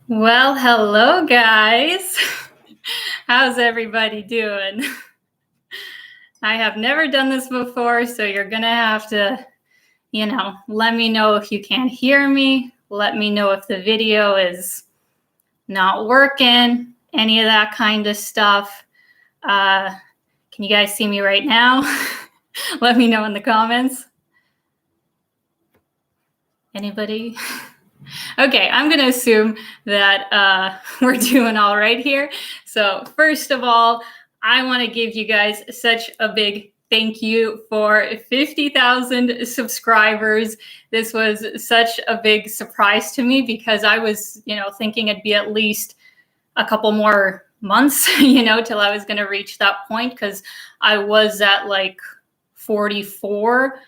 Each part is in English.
Well, hello guys. How's everybody doing? I have never done this before, so you're gonna have to, let me know if you can't hear me. Let me know if the video is not working, any of that kind of stuff. Can you guys see me right now? Let me know in the comments. Anybody? Okay, I'm going to assume that we're doing all right here. So first of all, I want to give you guys such a big thank you for 50,000 subscribers. This was such a big surprise to me because I was, thinking it'd be at least a couple more months, till I was going to reach that point because I was at like 44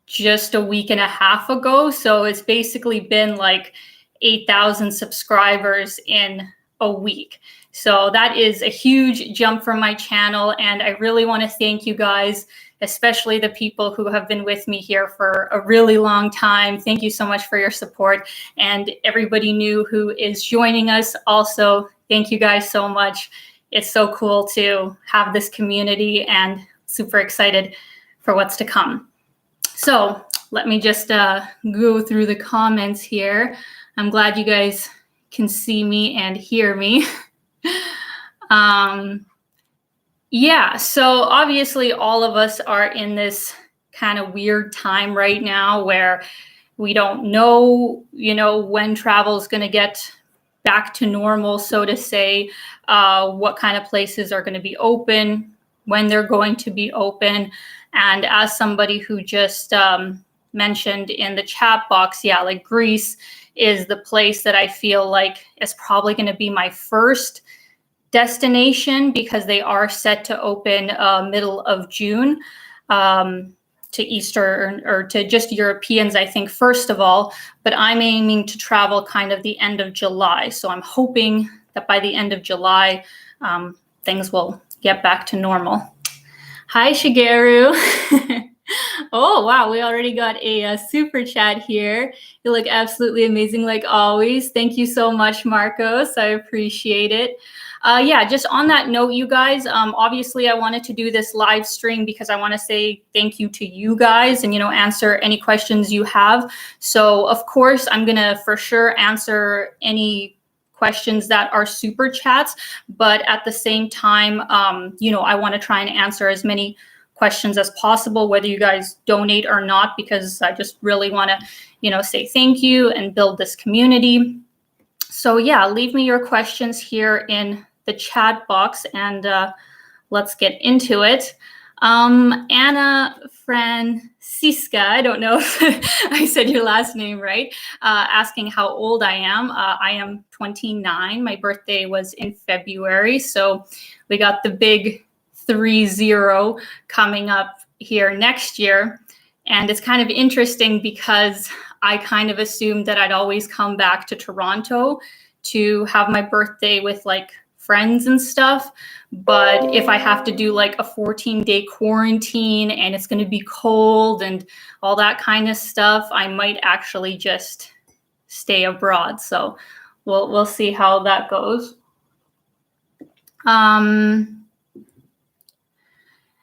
just a week and a half ago. So it's basically been like 8,000 subscribers in a week. So that is a huge jump for my channel. And I really want to thank you guys, especially the people who have been with me here for a really long time. Thank you so much for your support. And everybody new who is joining us also, thank you guys so much. It's so cool to have this community and super excited for what's to come. So let me just go through the comments here. I'm glad you guys can see me and hear me. Yeah, so obviously all of us are in this kind of weird time right now where we don't know, when travel is going to get back to normal, so to say, what kind of places are going to be open, when they're going to be open. And as somebody who just mentioned in the chat box, yeah, like Greece is the place that I feel like is probably going to be my first destination because they are set to open middle of June to Eastern or to just Europeans, I think, first of all. But I'm aiming to travel kind of the end of July. So I'm hoping that by the end of July, things will get back to normal. Hi, Shigeru. Oh, wow. We already got a super chat here. You look absolutely amazing like always. Thank you so much, Marcos. I appreciate it. Yeah, just on that note, you guys, obviously I wanted to do this live stream because I want to say thank you to you guys and, answer any questions you have. So, of course, I'm going to for sure answer any questions that are super chats, but at the same time, I want to try and answer as many questions as possible, whether you guys donate or not, because I just really want to, say thank you and build this community. So yeah, leave me your questions here in the chat box and let's get into it. Anna Francisca, I don't know if I said your last name right, asking how old I am. I am 29. My birthday was in February. So we got the big 30 coming up here next year. And it's kind of interesting because I kind of assumed that I'd always come back to Toronto to have my birthday with like friends and stuff. But if I have to do like a 14-day quarantine and it's going to be cold and all that kind of stuff, I might actually just stay abroad. So we'll see how that goes.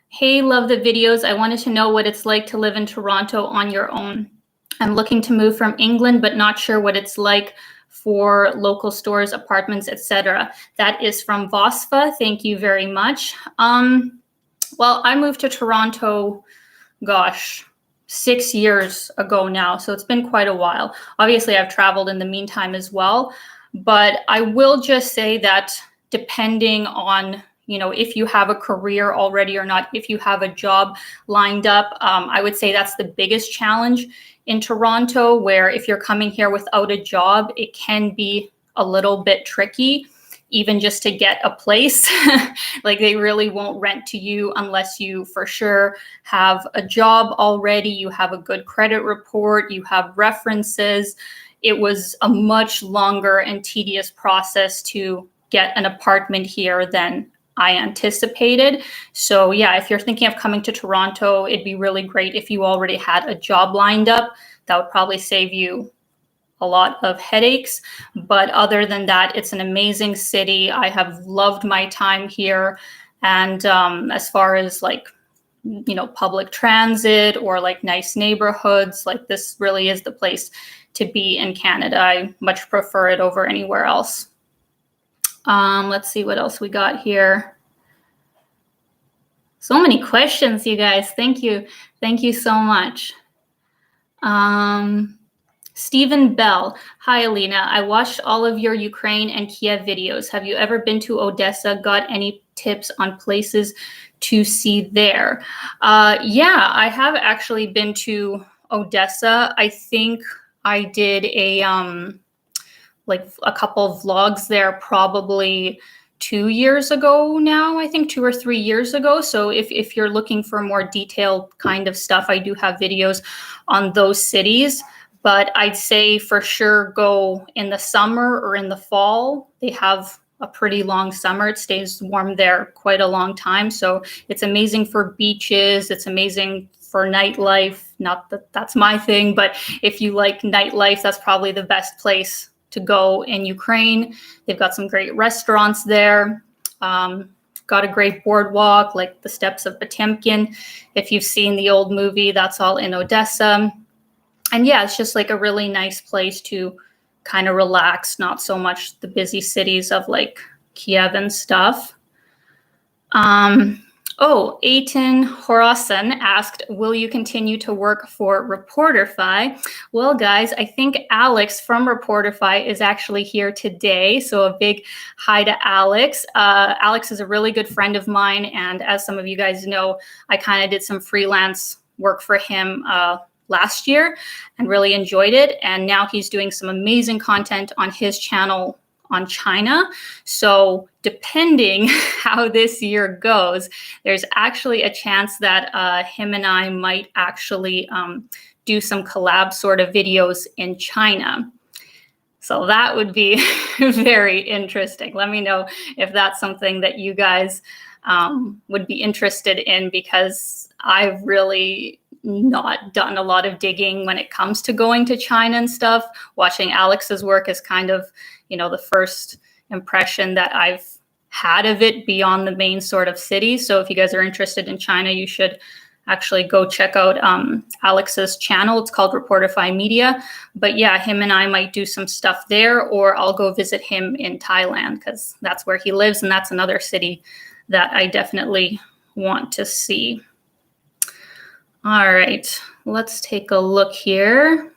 Hey, love the videos. I wanted to know what it's like to live in Toronto on your own. I'm looking to move from England, but not sure what it's like for local stores, apartments, etc. That is from Vosfa. Thank you very much. Well, I moved to Toronto, 6 years ago now. So it's been quite a while. Obviously, I've traveled in the meantime as well. But I will just say that depending on if you have a career already or not, if you have a job lined up, I would say that's the biggest challenge in Toronto, where if you're coming here without a job, it can be a little bit tricky, even just to get a place. Like they really won't rent to you unless you for sure have a job already, you have a good credit report, you have references. It was a much longer and tedious process to get an apartment here than I anticipated. So yeah, if you're thinking of coming to Toronto, it'd be really great if you already had a job lined up. That would probably save you a lot of headaches. But other than that, it's an amazing city. I have loved my time here. And as far as like, public transit or like nice neighborhoods, like this really is the place to be in Canada. I much prefer it over anywhere else. Let's see what else we got here. So many questions, you guys. Thank you. Thank you so much. Stephen Bell. Hi, Alina. I watched all of your Ukraine and Kiev videos. Have you ever been to Odessa? Got any tips on places to see there? Yeah, I have actually been to Odessa. I think I did a couple of vlogs there probably 2 years ago now, I think 2 or 3 years ago. So if you're looking for more detailed kind of stuff, I do have videos on those cities. But I'd say for sure go in the summer or in the fall. They have a pretty long summer. It stays warm there quite a long time. So it's amazing for beaches. It's amazing for nightlife. Not that that's my thing, but if you like nightlife, that's probably the best place to go in Ukraine. They've got some great restaurants there. Got a great boardwalk, like the steps of Potemkin. If you've seen the old movie, that's all in Odessa. And yeah, it's just like a really nice place to kind of relax, not so much the busy cities of like Kiev and stuff. Aiton Horasan asked, will you continue to work for Reporterfy? Well, guys, I think Alex from Reporterfy is actually here today. So a big hi to Alex. Alex is a really good friend of mine. And as some of you guys know, I kind of did some freelance work for him last year and really enjoyed it. And now he's doing some amazing content on his channel on China. So depending how this year goes, there's actually a chance that him and I might actually do some collab sort of videos in China. So that would be very interesting. Let me know if that's something that you guys would be interested in, because I've really not done a lot of digging when it comes to going to China and stuff. Watching Alex's work is kind of, the first impression that I've had of it beyond the main sort of city. So if you guys are interested in China, you should actually go check out Alex's channel. It's called Reporterfy Media. But yeah, him and I might do some stuff there, or I'll go visit him in Thailand because that's where he lives. And that's another city that I definitely want to see. All right, let's take a look here.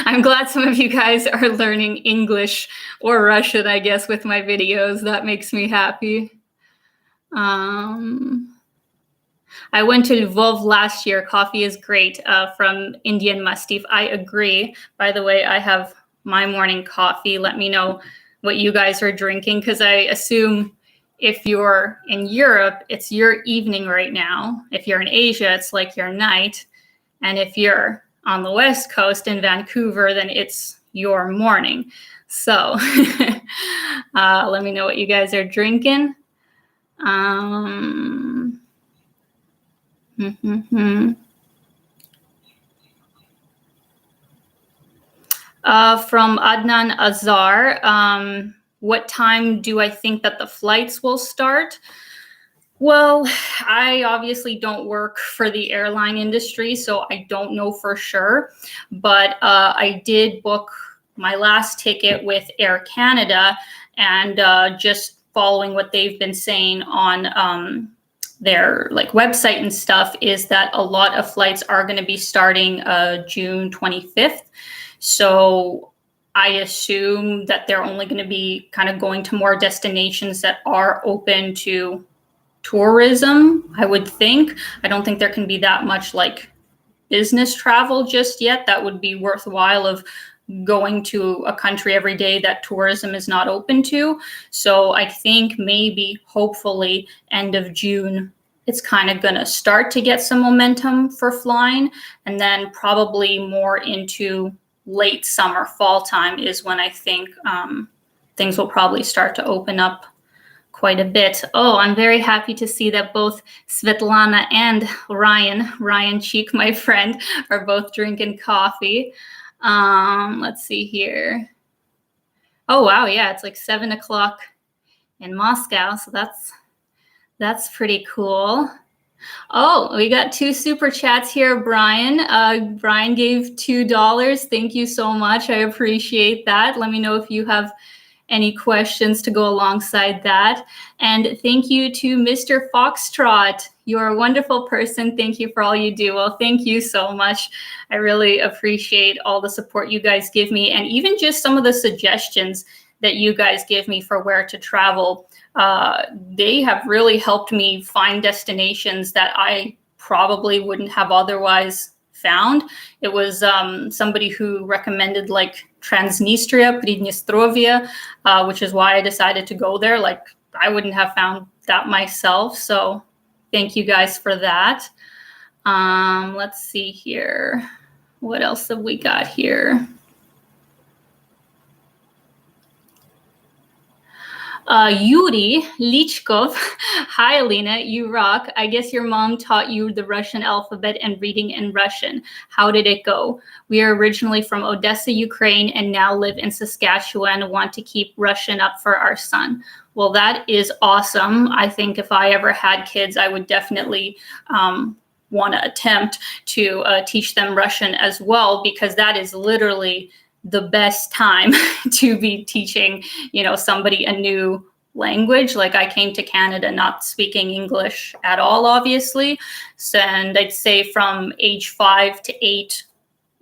I'm glad some of you guys are learning English or Russian, I guess, with my videos. That makes me happy. I went to Lvov last year. Coffee is great, from Indian Mustif. I agree. By the way, I have my morning coffee. Let me know what you guys are drinking, because I assume if you're in Europe, it's your evening right now. If you're in Asia, it's like your night. And if you're on the West Coast in Vancouver, then it's your morning. So let me know what you guys are drinking. From Adnan Azar, what time do I think that the flights will start? Well, I obviously don't work for the airline industry, so I don't know for sure. But I did book my last ticket with Air Canada, and just following what they've been saying on their website and stuff is that a lot of flights are going to be starting June 25th. So I assume that they're only going to be kind of going to more destinations that are open to tourism, I would think. I don't think there can be that much business travel just yet that would be worthwhile of going to a country every day that tourism is not open to. So I think maybe, hopefully, end of June, it's kind of going to start to get some momentum for flying. And then probably more into late summer, fall time is when I think things will probably start to open up quite a bit. Oh, I'm very happy to see that both Svetlana and Ryan Cheek, my friend, are both drinking coffee. Let's see here. Oh, wow. Yeah, it's like 7 o'clock in Moscow. So that's pretty cool. Oh, we got 2 super chats here, Brian. Brian gave $2. Thank you so much. I appreciate that. Let me know if you have any questions to go alongside that. And thank you to Mr. Foxtrot. You're a wonderful person. Thank you for all you do. Well, thank you so much. I really appreciate all the support you guys give me, and even just some of the suggestions that you guys give me for where to travel. They have really helped me find destinations that I probably wouldn't have otherwise found. It was somebody who recommended like Transnistria, Pridnestrovia, which is why I decided to go there. Like, I wouldn't have found that myself. So thank you guys for that. Let's see here. What else have we got here? Yuri Lichkov. Hi, Alina. You rock. I guess your mom taught you the Russian alphabet and reading in Russian. How did it go? We are originally from Odessa, Ukraine, and now live in Saskatchewan and want to keep Russian up for our son. Well, that is awesome. I think if I ever had kids, I would definitely want to attempt to teach them Russian as well, because that is literally the best time to be teaching, somebody a new language. Like, I came to Canada not speaking English at all, obviously. So, and I'd say from age 5 to 8,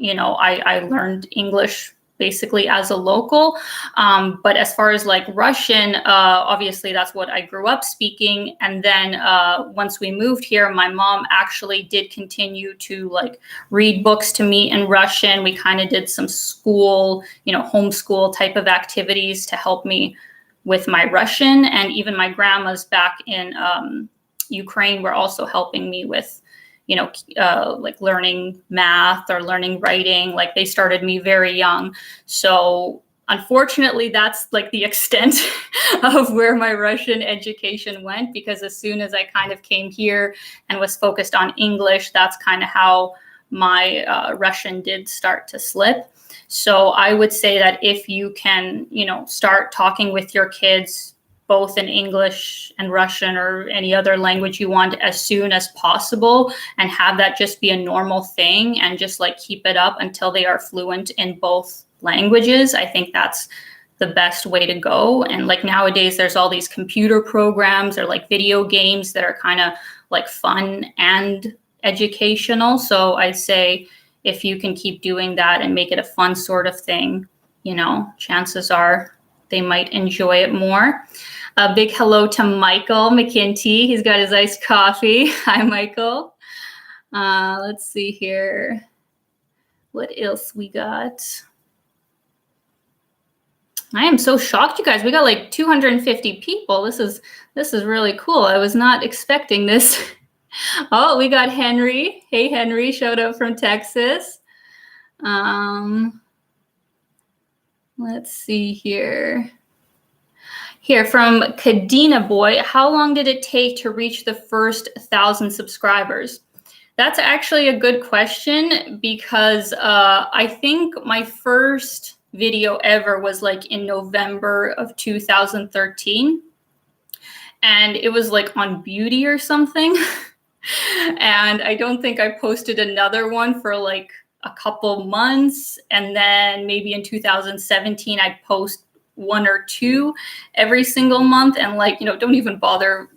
I learned English basically as a local. But as far as like Russian, obviously that's what I grew up speaking. And then once we moved here, my mom actually did continue to like read books to me in Russian. We kind of did some school, homeschool type of activities to help me with my Russian. And even my grandmas back in Ukraine were also helping me with like learning math or learning writing. Like, they started me very young. So unfortunately, that's like the extent of where my Russian education went, because as soon as I kind of came here and was focused on English, that's kind of how my Russian did start to slip. So I would say that if you can, start talking with your kids both in English and Russian or any other language you want as soon as possible, and have that just be a normal thing, and just like keep it up until they are fluent in both languages, I think that's the best way to go. And like nowadays, there's all these computer programs or like video games that are kind of like fun and educational. So I'd say if you can keep doing that and make it a fun sort of thing, chances are they might enjoy it more. A big hello to Michael McKinty. He's got his iced coffee. Hi, Michael. Let's see here. What else we got? I am so shocked, you guys. We got like 250 people. This is really cool. I was not expecting this. Oh, we got Henry. Hey, Henry. Shout out from Texas. Let's see here. Here from Kadena Boy, how long did it take to reach the first 1,000 subscribers? That's actually a good question, because I think my first video ever was like in November of 2013. And it was like on beauty or something. And I don't think I posted another one for like a couple months. And then maybe in 2017, I'd post 1 or 2 every single month, and like, don't even bother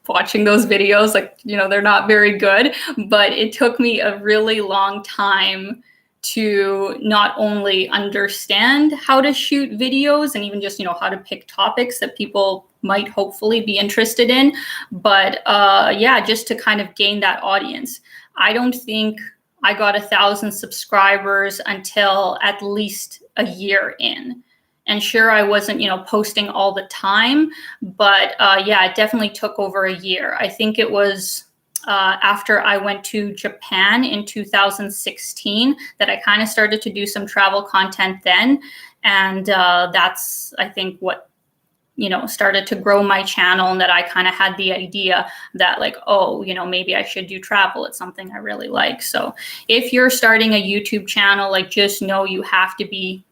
watching those videos. Like, they're not very good. But it took me a really long time to not only understand how to shoot videos and even just, how to pick topics that people might hopefully be interested in, but just to kind of gain that audience. I don't think I got 1,000 subscribers until at least a year in. And sure, I wasn't, posting all the time, but it definitely took over a year. I think it was after I went to Japan in 2016 that I kind of started to do some travel content then. And that's, I think, what started to grow my channel, and that I kind of had the idea that like, oh, maybe I should do travel. It's something I really like. So if you're starting a YouTube channel, like just know you have to be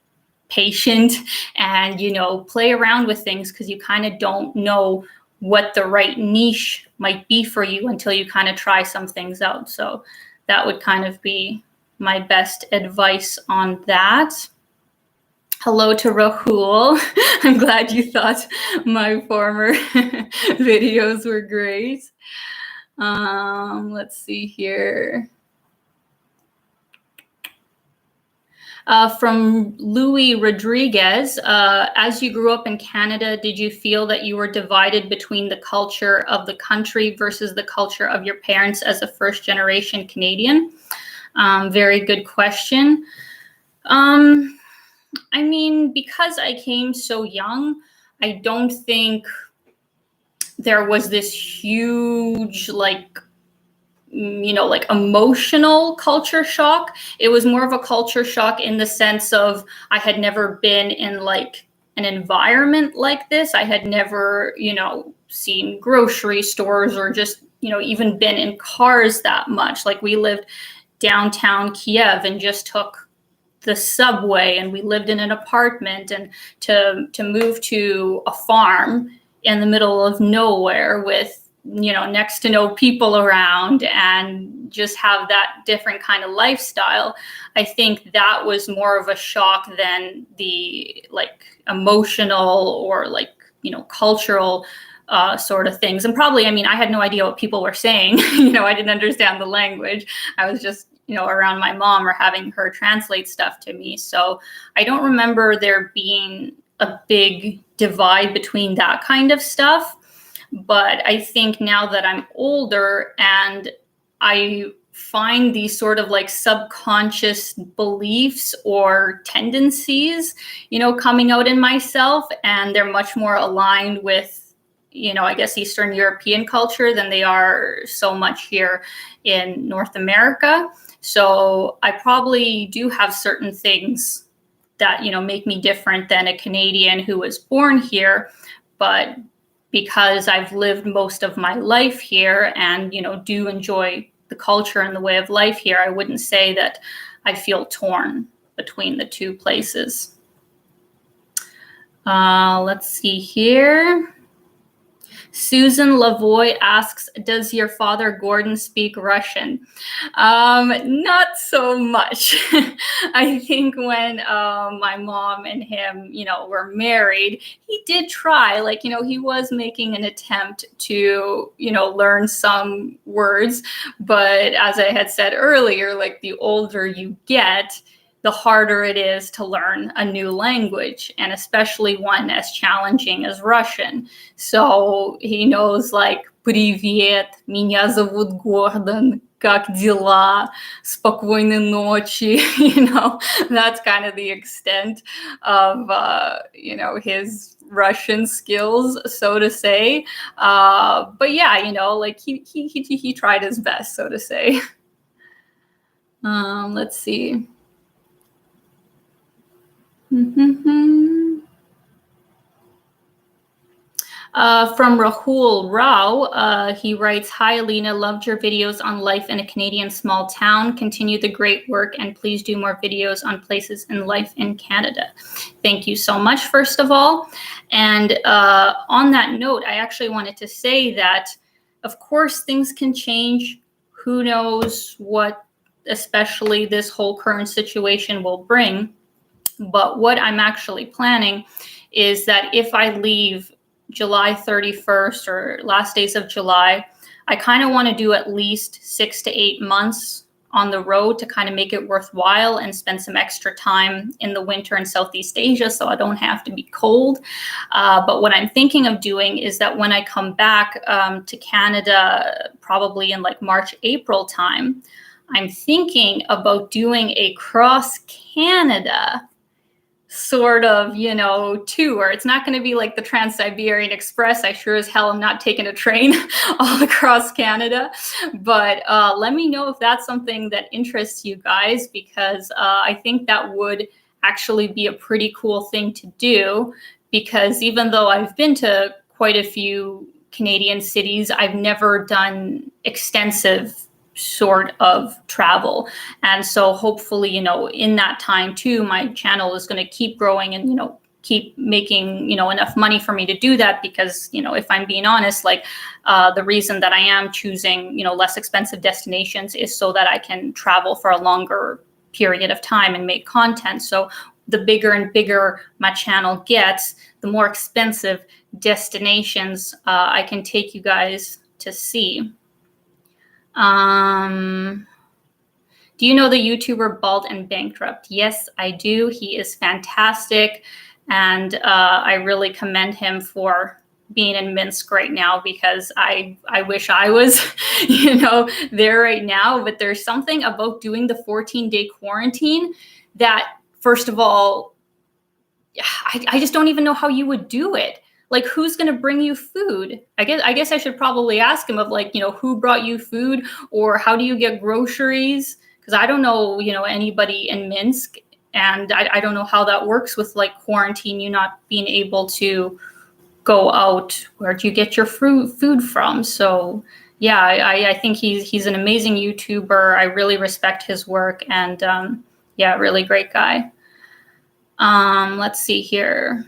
patient and, play around with things, because you kind of don't know what the right niche might be for you until you kind of try some things out. So that would kind of be my best advice on that. Hello to Rahul. I'm glad you thought my former videos were great. Let's see here. From Louis Rodriguez, as you grew up in Canada, did you feel that you were divided between the culture of the country versus the culture of your parents as a first-generation Canadian? Very good question. I mean, because I came so young, I don't think there was this huge, like emotional culture shock. It was more of a culture shock in the sense of I had never been in like an environment like this. I had never, seen grocery stores or just, even been in cars that much. Like we lived downtown Kiev and just took the subway, and we lived in an apartment, and to move to a farm in the middle of nowhere with next to no people around, and just have that different kind of lifestyle, I think that was more of a shock than the like emotional or like cultural sort of things. And probably, I had no idea what people were saying. I didn't understand the language. I was just around my mom or having her translate stuff to me. So I don't remember there being a big divide between that kind of stuff. But I think now that I'm older and I find these sort of like subconscious beliefs or tendencies, coming out in myself, and they're much more aligned with, I guess, Eastern European culture than they are so much here in North America. So I probably do have certain things that, make me different than a Canadian who was born here. But because I've lived most of my life here and, do enjoy the culture and the way of life here, I wouldn't say that I feel torn between the two places. Let's see here. Susan Lavoy asks, does your father Gordon speak Russian? Not so much. I think when my mom and him, were married, he did try, like, he was making an attempt to, learn some words. But as I had said earlier, like the older you get, the harder it is to learn a new language, and especially one as challenging as Russian. So he knows like «Привет, меня зовут Гордон, как дела, спокойной ночи», that's kind of the extent of, his Russian skills, so to say. But yeah, like he tried his best, so to say. Let's see. From Rahul Rao, he writes, hi, Alina, loved your videos on life in a Canadian small town. Continue the great work, and please do more videos on places in life in Canada. Thank you so much, first of all. And on that note, I actually wanted to say that, of course, things can change. Who knows what, especially this whole current situation, will bring. But what I'm actually planning is that if I leave July 31st or last days of July, I kind of want to do at least 6 to 8 months on the road to kind of make it worthwhile and spend some extra time in the winter in Southeast Asia so I don't have to be cold. But what I'm thinking of doing is that when I come back to Canada, probably in like March, April time, I'm thinking about doing a cross-Canada sort of, tour. It's not going to be like the Trans-Siberian Express. I sure as hell am not taking a train all across Canada. But let me know if that's something that interests you guys, because I think that would actually be a pretty cool thing to do, because even though I've been to quite a few Canadian cities, I've never done extensive sort of travel. And so hopefully, you know, in that time too, my channel is going to keep growing and, you know, keep making, you know, enough money for me to do that. Because, you know, if I'm being honest, like the reason that I am choosing, you know, less expensive destinations is so that I can travel for a longer period of time and make content. So the bigger and bigger my channel gets, the more expensive destinations I can take you guys to see. Do you know the YouTuber Bald and Bankrupt? Yes, I do. He is fantastic. And I really commend him for being in Minsk right now, because I wish I was, you know, there right now. But there's something about doing the 14-day quarantine that, first of all, I just don't even know how you would do it. Like, who's going to bring you food? I guess I should probably ask him of, like, you know, who brought you food, or how do you get groceries? Because I don't know, you know, anybody in Minsk. And I don't know how that works with, like, quarantine, you not being able to go out. Where do you get your food from? So yeah, I think he's an amazing YouTuber. I really respect his work, and yeah, really great guy. Let's see here.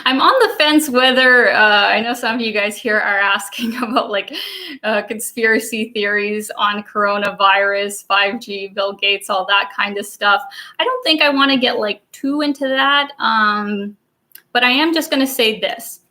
I'm on the fence whether, I know some of you guys here are asking about, like, conspiracy theories on coronavirus, 5G, Bill Gates, all that kind of stuff. I don't think I want to get, like, too into that. But I am just going to say this.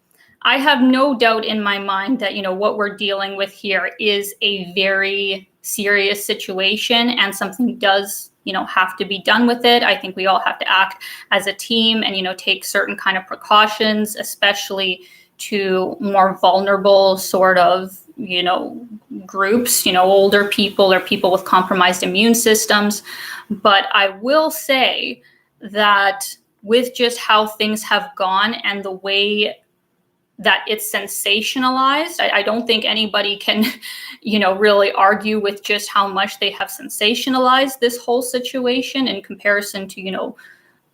I have no doubt in my mind that, you know, what we're dealing with here is a very serious situation, and something does, you know, have to be done with it. I think we all have to act as a team and, you know, take certain kind of precautions, especially to more vulnerable sort of, you know, groups, you know, older people or people with compromised immune systems. But I will say that with just how things have gone and the way that it's sensationalized, I don't think anybody can, you know, really argue with just how much they have sensationalized this whole situation in comparison to, you know,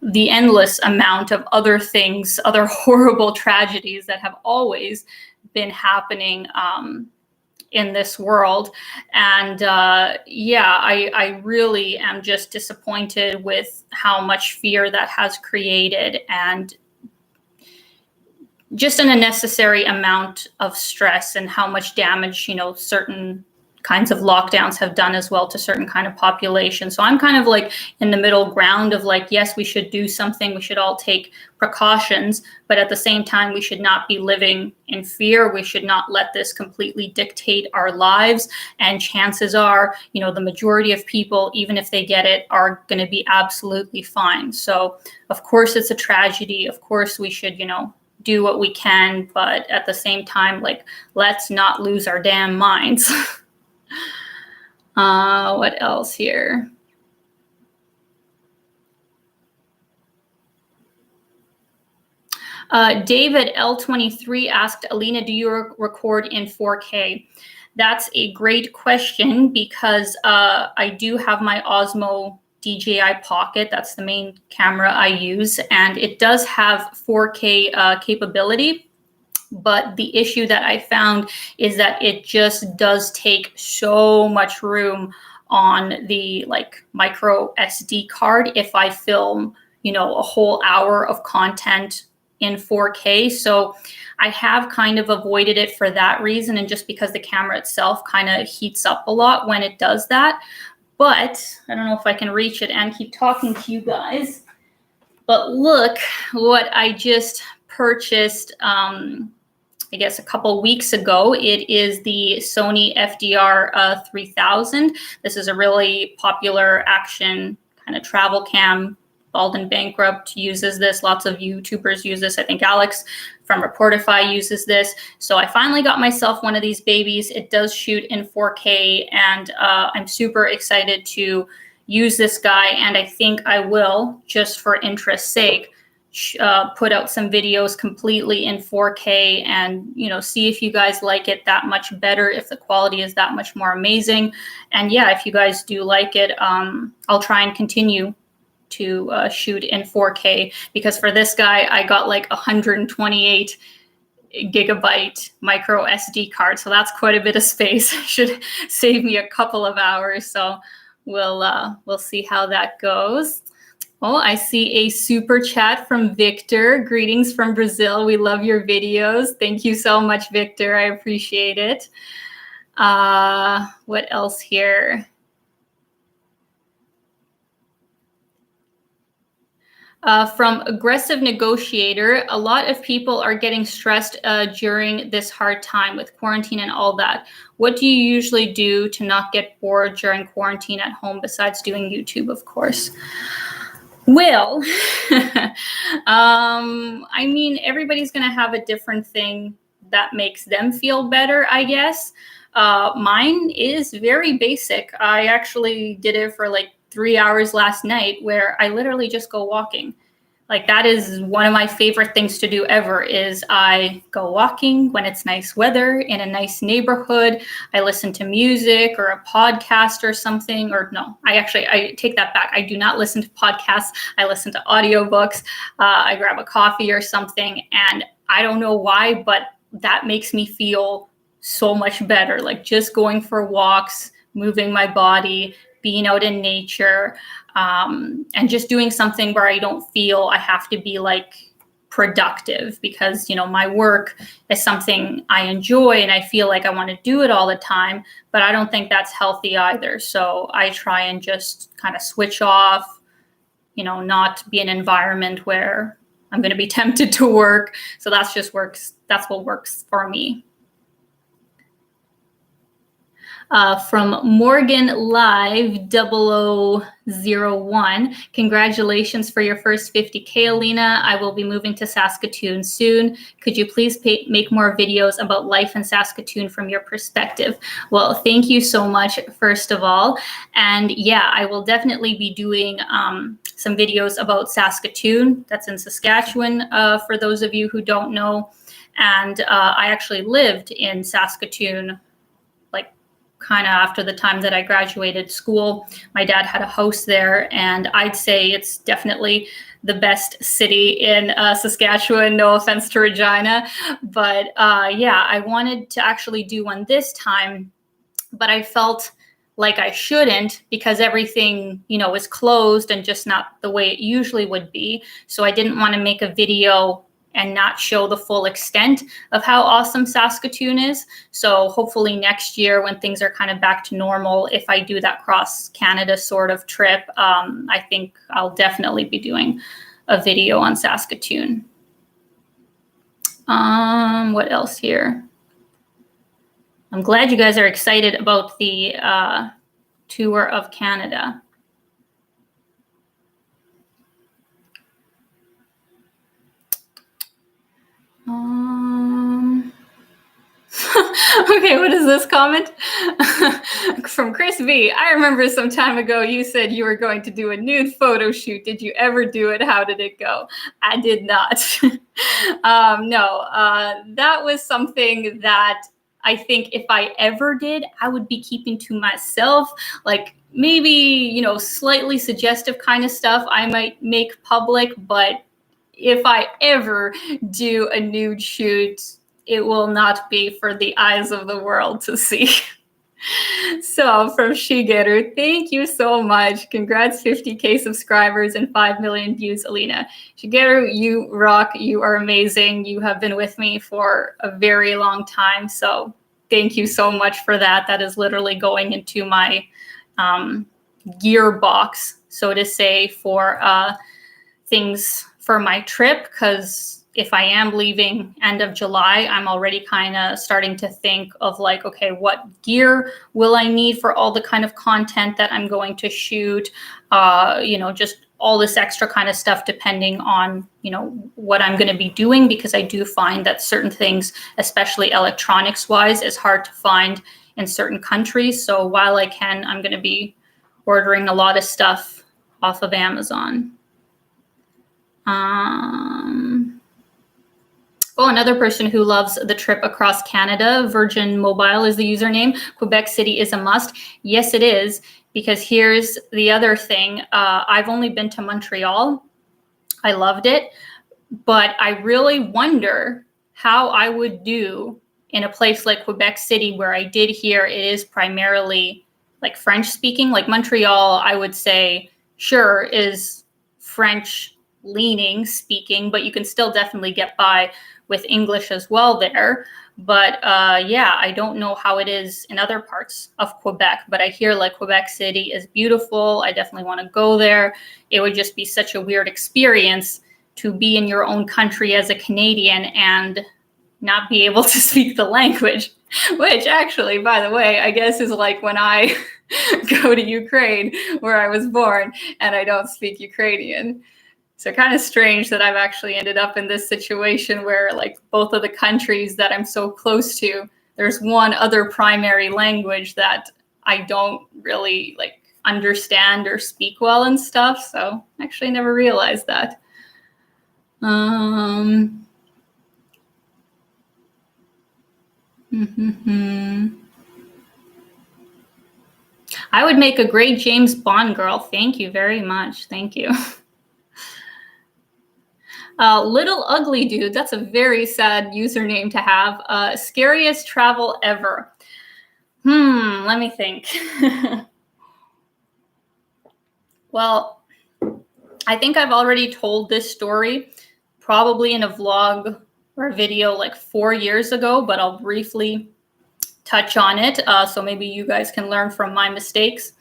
the endless amount of other things, other horrible tragedies that have always been happening in this world. And yeah, I really am just disappointed with how much fear that has created, and just an unnecessary amount of stress, and how much damage, you know, certain kinds of lockdowns have done as well to certain kind of population. So I'm kind of like in the middle ground of, like, yes, we should do something. We should all take precautions, but at the same time, we should not be living in fear. We should not let this completely dictate our lives. And chances are, you know, the majority of people, even if they get it, are going to be absolutely fine. So of course it's a tragedy. Of course we should, you know, do what we can, but at the same time, like, let's not lose our damn minds. What else here? David L23 asked, Alina, do you record in 4K? That's a great question, because I do have my Osmo DJI Pocket. That's the main camera I use, and it does have 4K capability. But the issue that I found is that it just does take so much room on the, like, micro SD card if I film, you know, a whole hour of content in 4K. So I have kind of avoided it for that reason, and just because the camera itself kind of heats up a lot when it does that. But I don't know if I can reach it and keep talking to you guys. But look what I just purchased, I guess a couple weeks ago. It is the Sony FDR 3000. This is a really popular action kind of travel cam. Bald and Bankrupt uses this. Lots of YouTubers use this. I think Alex from Reportify uses this. So I finally got myself one of these babies. It does shoot in 4K, and I'm super excited to use this guy. And I think I will, just for interest's sake, put out some videos completely in 4K and, see if you guys like it that much better, if the quality is that much more amazing. And yeah, if you guys do like it, I'll try and continue to shoot in 4K, because for this guy, I got like 128 gigabyte micro SD card. So that's quite a bit of space. Should save me a couple of hours. So we'll see how that goes. Oh, I see a super chat from Victor. Greetings from Brazil. We love your videos. Thank you so much, Victor. I appreciate it. What else here? From Aggressive Negotiator, a lot of people are getting stressed during this hard time with quarantine and all that. What do you usually do to not get bored during quarantine at home besides doing YouTube, of course? Well, I mean, everybody's going to have a different thing that makes them feel better, I guess. Mine is very basic. I actually did it for like 3 hours last night, where I literally just go walking. Like, that is one of my favorite things to do ever, is I go walking when it's nice weather in a nice neighborhood. I listen to music or a podcast or something, or no, I take that back. I do not listen to podcasts. I listen to audiobooks. I grab a coffee or something, and I don't know why, but that makes me feel so much better. Like, just going for walks, moving my body, being out in nature, and just doing something where I don't feel I have to be like productive, because, my work is something I enjoy and I feel like I want to do it all the time, but I don't think that's healthy either. So I try and just kind of switch off, not be in an environment where I'm going to be tempted to work. So that's what works for me. From Morgan Live 0001, congratulations for your first 50K, Alina. I will be moving to Saskatoon soon. Could you please make more videos about life in Saskatoon from your perspective? Well, thank you so much, first of all. And yeah, I will definitely be doing some videos about Saskatoon. That's in Saskatchewan, for those of you who don't know. And I actually lived in Saskatoon kind of after the time that I graduated school. My dad had a house there, and I'd say it's definitely the best city in Saskatchewan. No offense to Regina, but yeah, I wanted to actually do one this time, but I felt like I shouldn't, because everything, is closed and just not the way it usually would be. So I didn't want to make a video and not show the full extent of how awesome Saskatoon is. So hopefully next year, when things are kind of back to normal, if I do that cross Canada sort of trip, I think I'll definitely be doing a video on Saskatoon. What else here? I'm glad you guys are excited about the tour of Canada. Okay, what is this comment? From Chris V. I remember some time ago you said you were going to do a nude photo shoot. Did you ever do it? How did it go? I did not. No, that was something that I think if I ever did, I would be keeping to myself. Like, maybe, slightly suggestive kind of stuff I might make public, but if I ever do a nude shoot, it will not be for the eyes of the world to see. So from Shigeru, thank you so much. Congrats, 50K subscribers and 5 million views, Alina. Shigeru, you rock. You are amazing. You have been with me for a very long time. So thank you so much for that. That is literally going into my gear box, so to say, for things for my trip, because if I am leaving end of July, I'm already kind of starting to think of like, okay, what gear will I need for all the kind of content that I'm going to shoot? Just all this extra kind of stuff depending on, what I'm going to be doing, because I do find that certain things, especially electronics wise, is hard to find in certain countries. So while I can, I'm going to be ordering a lot of stuff off of Amazon. Oh, another person who loves the trip across Canada, Virgin Mobile is the username. Quebec City is a must. Yes, it is, because here's the other thing. I've only been to Montreal. I loved it, but I really wonder how I would do in a place like Quebec City, where I did hear it is primarily like French speaking. Like Montreal, I would say, sure, is French leaning speaking, but you can still definitely get by with English as well there. But yeah, I don't know how it is in other parts of Quebec, but I hear like Quebec City is beautiful. I definitely want to go there. It would just be such a weird experience to be in your own country as a Canadian and not be able to speak the language, which actually, by the way, I guess is like when I go to Ukraine, where I was born, and I don't speak Ukrainian. So kind of strange that I've actually ended up in this situation where like both of the countries that I'm so close to, there's one other primary language that I don't really like understand or speak well and stuff. So actually never realized that. I would make a great James Bond girl. Thank you very much. Thank you. Little Ugly Dude, that's a very sad username to have. Scariest travel ever. Let me think. Well, I think I've already told this story, probably in a vlog or a video like 4 years ago, but I'll briefly touch on it, so maybe you guys can learn from my mistakes.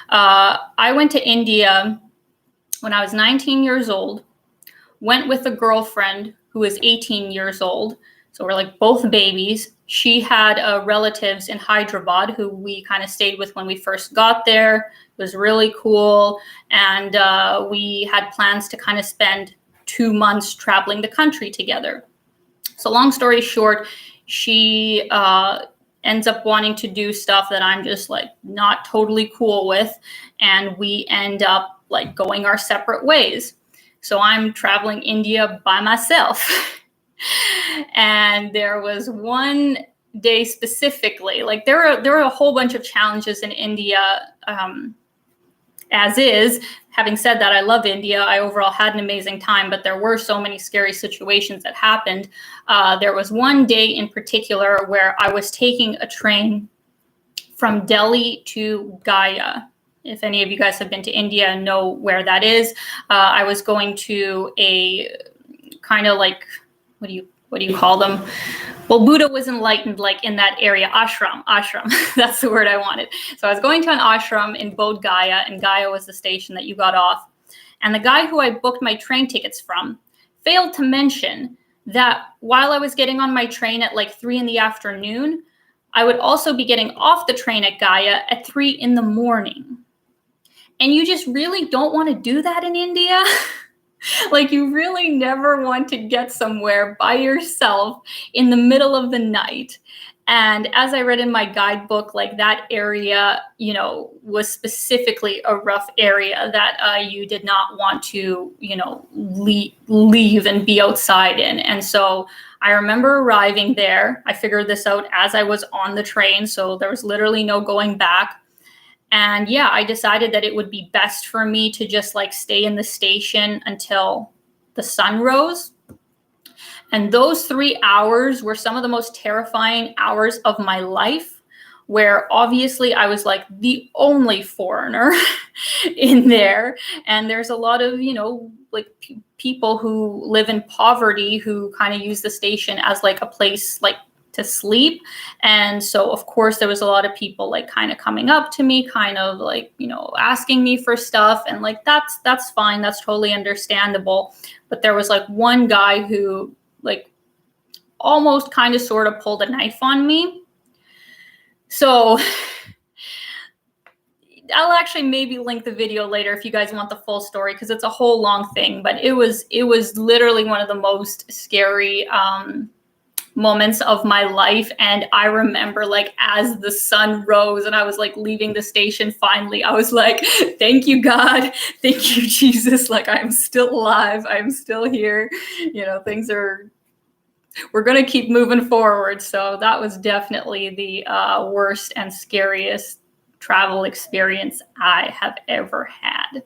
I went to India when I was 19 years old, went with a girlfriend who was 18 years old. So we're like both babies. She had relatives in Hyderabad who we kind of stayed with when we first got there. It was really cool. And we had plans to kind of spend 2 months traveling the country together. So long story short, she ends up wanting to do stuff that I'm just like not totally cool with. And we end up like going our separate ways. So I'm traveling India by myself. And there was one day specifically, like there were a whole bunch of challenges in India, as is. Having said that, I love India. I overall had an amazing time, but there were so many scary situations that happened. There was one day in particular where I was taking a train from Delhi to Gaya. If any of you guys have been to India and know where that is, I was going to a kind of like, what do you call them? Well, Buddha was enlightened like in that area, ashram. That's the word I wanted. So I was going to an ashram in Bodh Gaya, and Gaya was the station that you got off. And the guy who I booked my train tickets from failed to mention that while I was getting on my train at like 3 p.m, I would also be getting off the train at Gaya at 3 a.m. And you just really don't want to do that in India. Like you really never want to get somewhere by yourself in the middle of the night. And as I read in my guidebook, like that area, you know, was specifically a rough area that you did not want to, you know, leave and be outside in. And so I remember arriving there. I figured this out as I was on the train. So there was literally no going back. And yeah, I decided that it would be best for me to just like stay in the station until the sun rose. And those 3 hours were some of the most terrifying hours of my life, where obviously I was like the only foreigner in there. And there's a lot of, you know, like people who live in poverty who kind of use the station as like a place like to sleep. And so of course there was a lot of people like kind of coming up to me, kind of like, you know, asking me for stuff, and like that's fine, that's totally understandable. But there was like one guy who like almost kind of sort of pulled a knife on me. So I'll actually maybe link the video later if you guys want the full story, because it's a whole long thing. But it was literally one of the most scary moments of my life. And I remember like as the sun rose and I was like leaving the station finally, I was like, thank you, God. Thank you, Jesus. Like I'm still alive. I'm still here. You know, things are we're going to keep moving forward. So that was definitely the worst and scariest travel experience I have ever had.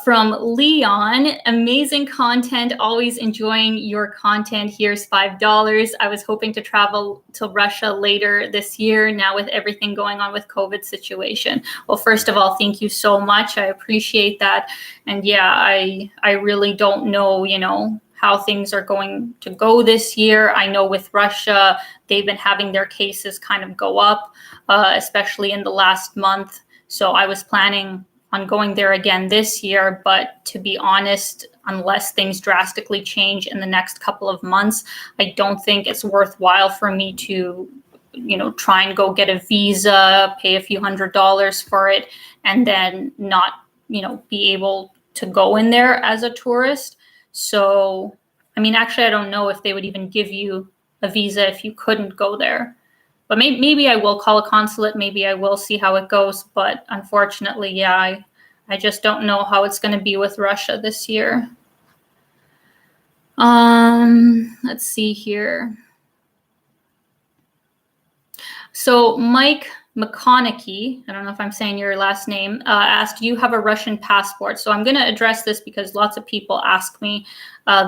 From Leon, amazing content, always enjoying your content. Here's $5. I was hoping to travel to Russia later this year, now with everything going on with COVID situation. Well, first of all, thank you so much. I appreciate that. And yeah, I really don't know, how things are going to go this year. I know with Russia, they've been having their cases kind of go up, especially in the last month. So I was planning on going there again this year, but to be honest, unless things drastically change in the next couple of months, I don't think it's worthwhile for me to, try and go get a visa, pay a few $100s for it, and then not, be able to go in there as a tourist. So, actually, I don't know if they would even give you a visa if you couldn't go there. But maybe I will call a consulate. Maybe I will see how it goes. But unfortunately, yeah, I just don't know how it's going to be with Russia this year. Let's see here. So Mike McConaughey, I don't know if I'm saying your last name, asked, do you have a Russian passport? So I'm going to address this because lots of people ask me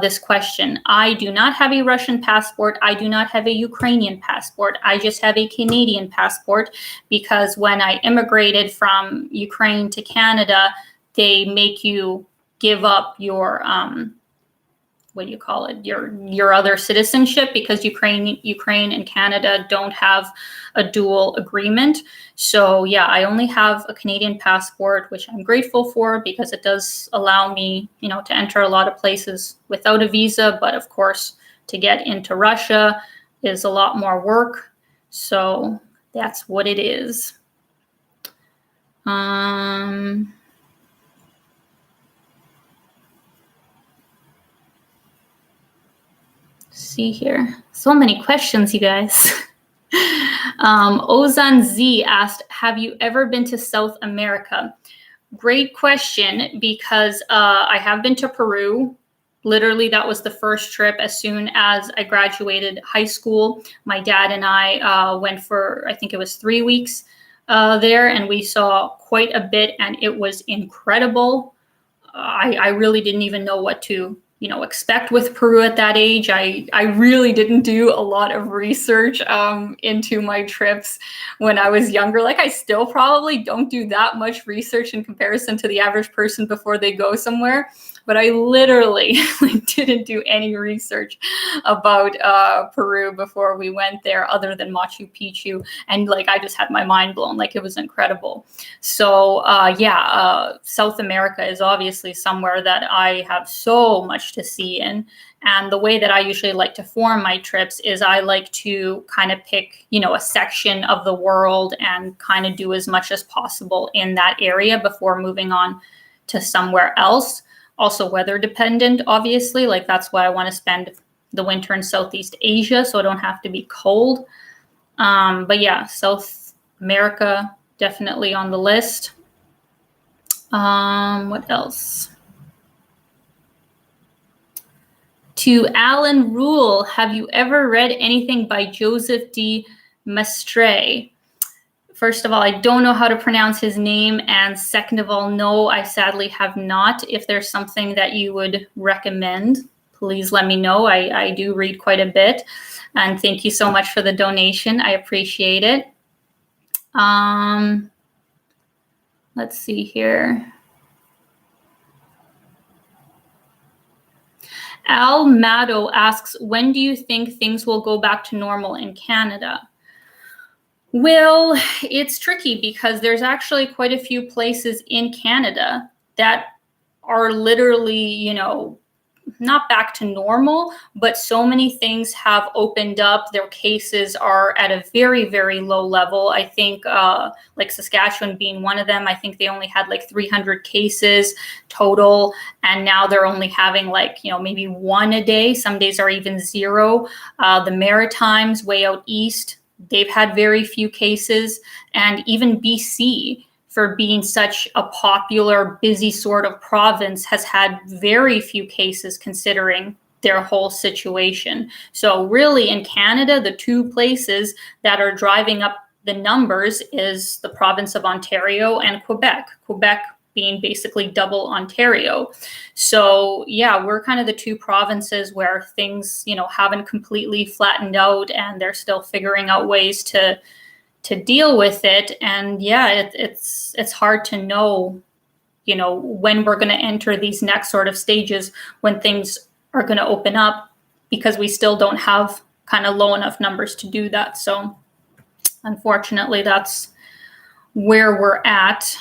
this question. I do not have a Russian passport. I do not have a Ukrainian passport. I just have a Canadian passport because when I immigrated from Ukraine to Canada, they make you give up your your other citizenship, because Ukraine and Canada don't have a dual agreement. So yeah, I only have a Canadian passport, which I'm grateful for because it does allow me, to enter a lot of places without a visa. But of course, to get into Russia is a lot more work. So that's what it is. See here. So many questions, you guys. Ozan Z asked, have you ever been to South America? Great question, because I have been to Peru. Literally, that was the first trip. As soon as I graduated high school, my dad and I went for, I think it was 3 weeks there, and we saw quite a bit, and it was incredible. I really didn't even know what to expect with Peru at that age. I really didn't do a lot of research into my trips when I was younger. Like, I still probably don't do that much research in comparison to the average person before they go somewhere. But I literally didn't do any research about Peru before we went there, other than Machu Picchu. And I just had my mind blown. It was incredible. So South America is obviously somewhere that I have so much to see in. And the way that I usually like to form my trips is I like to kind of pick, a section of the world and kind of do as much as possible in that area before moving on to somewhere else. Also weather dependent, obviously. That's why I want to spend the winter in Southeast Asia, so I don't have to be cold. But yeah, South America, definitely on the list. What else? To Alan Rule, have you ever read anything by Joseph D. Maistre? First of all, I don't know how to pronounce his name. And second of all, no, I sadly have not. If there's something that you would recommend, please let me know. I do read quite a bit. And thank you so much for the donation. I appreciate it. Let's see here. Al Maddo asks, when do you think things will go back to normal in Canada? Well, it's tricky because there's actually quite a few places in Canada that are literally, not back to normal, but so many things have opened up. Their cases are at a very, very low level. I think Saskatchewan being one of them, I think they only had 300 cases total. And now they're only having maybe one a day. Some days are even zero. The Maritimes way out east, they've had very few cases. And even BC, for being such a popular, busy sort of province, has had very few cases considering their whole situation. So really in Canada, the two places that are driving up the numbers is the province of Ontario and Quebec. Quebec being basically double Ontario. So yeah, we're kind of the two provinces where things, haven't completely flattened out, and they're still figuring out ways to deal with it. And yeah, it's hard to know, when we're going to enter these next sort of stages, when things are going to open up, because we still don't have kind of low enough numbers to do that. So unfortunately, that's where we're at.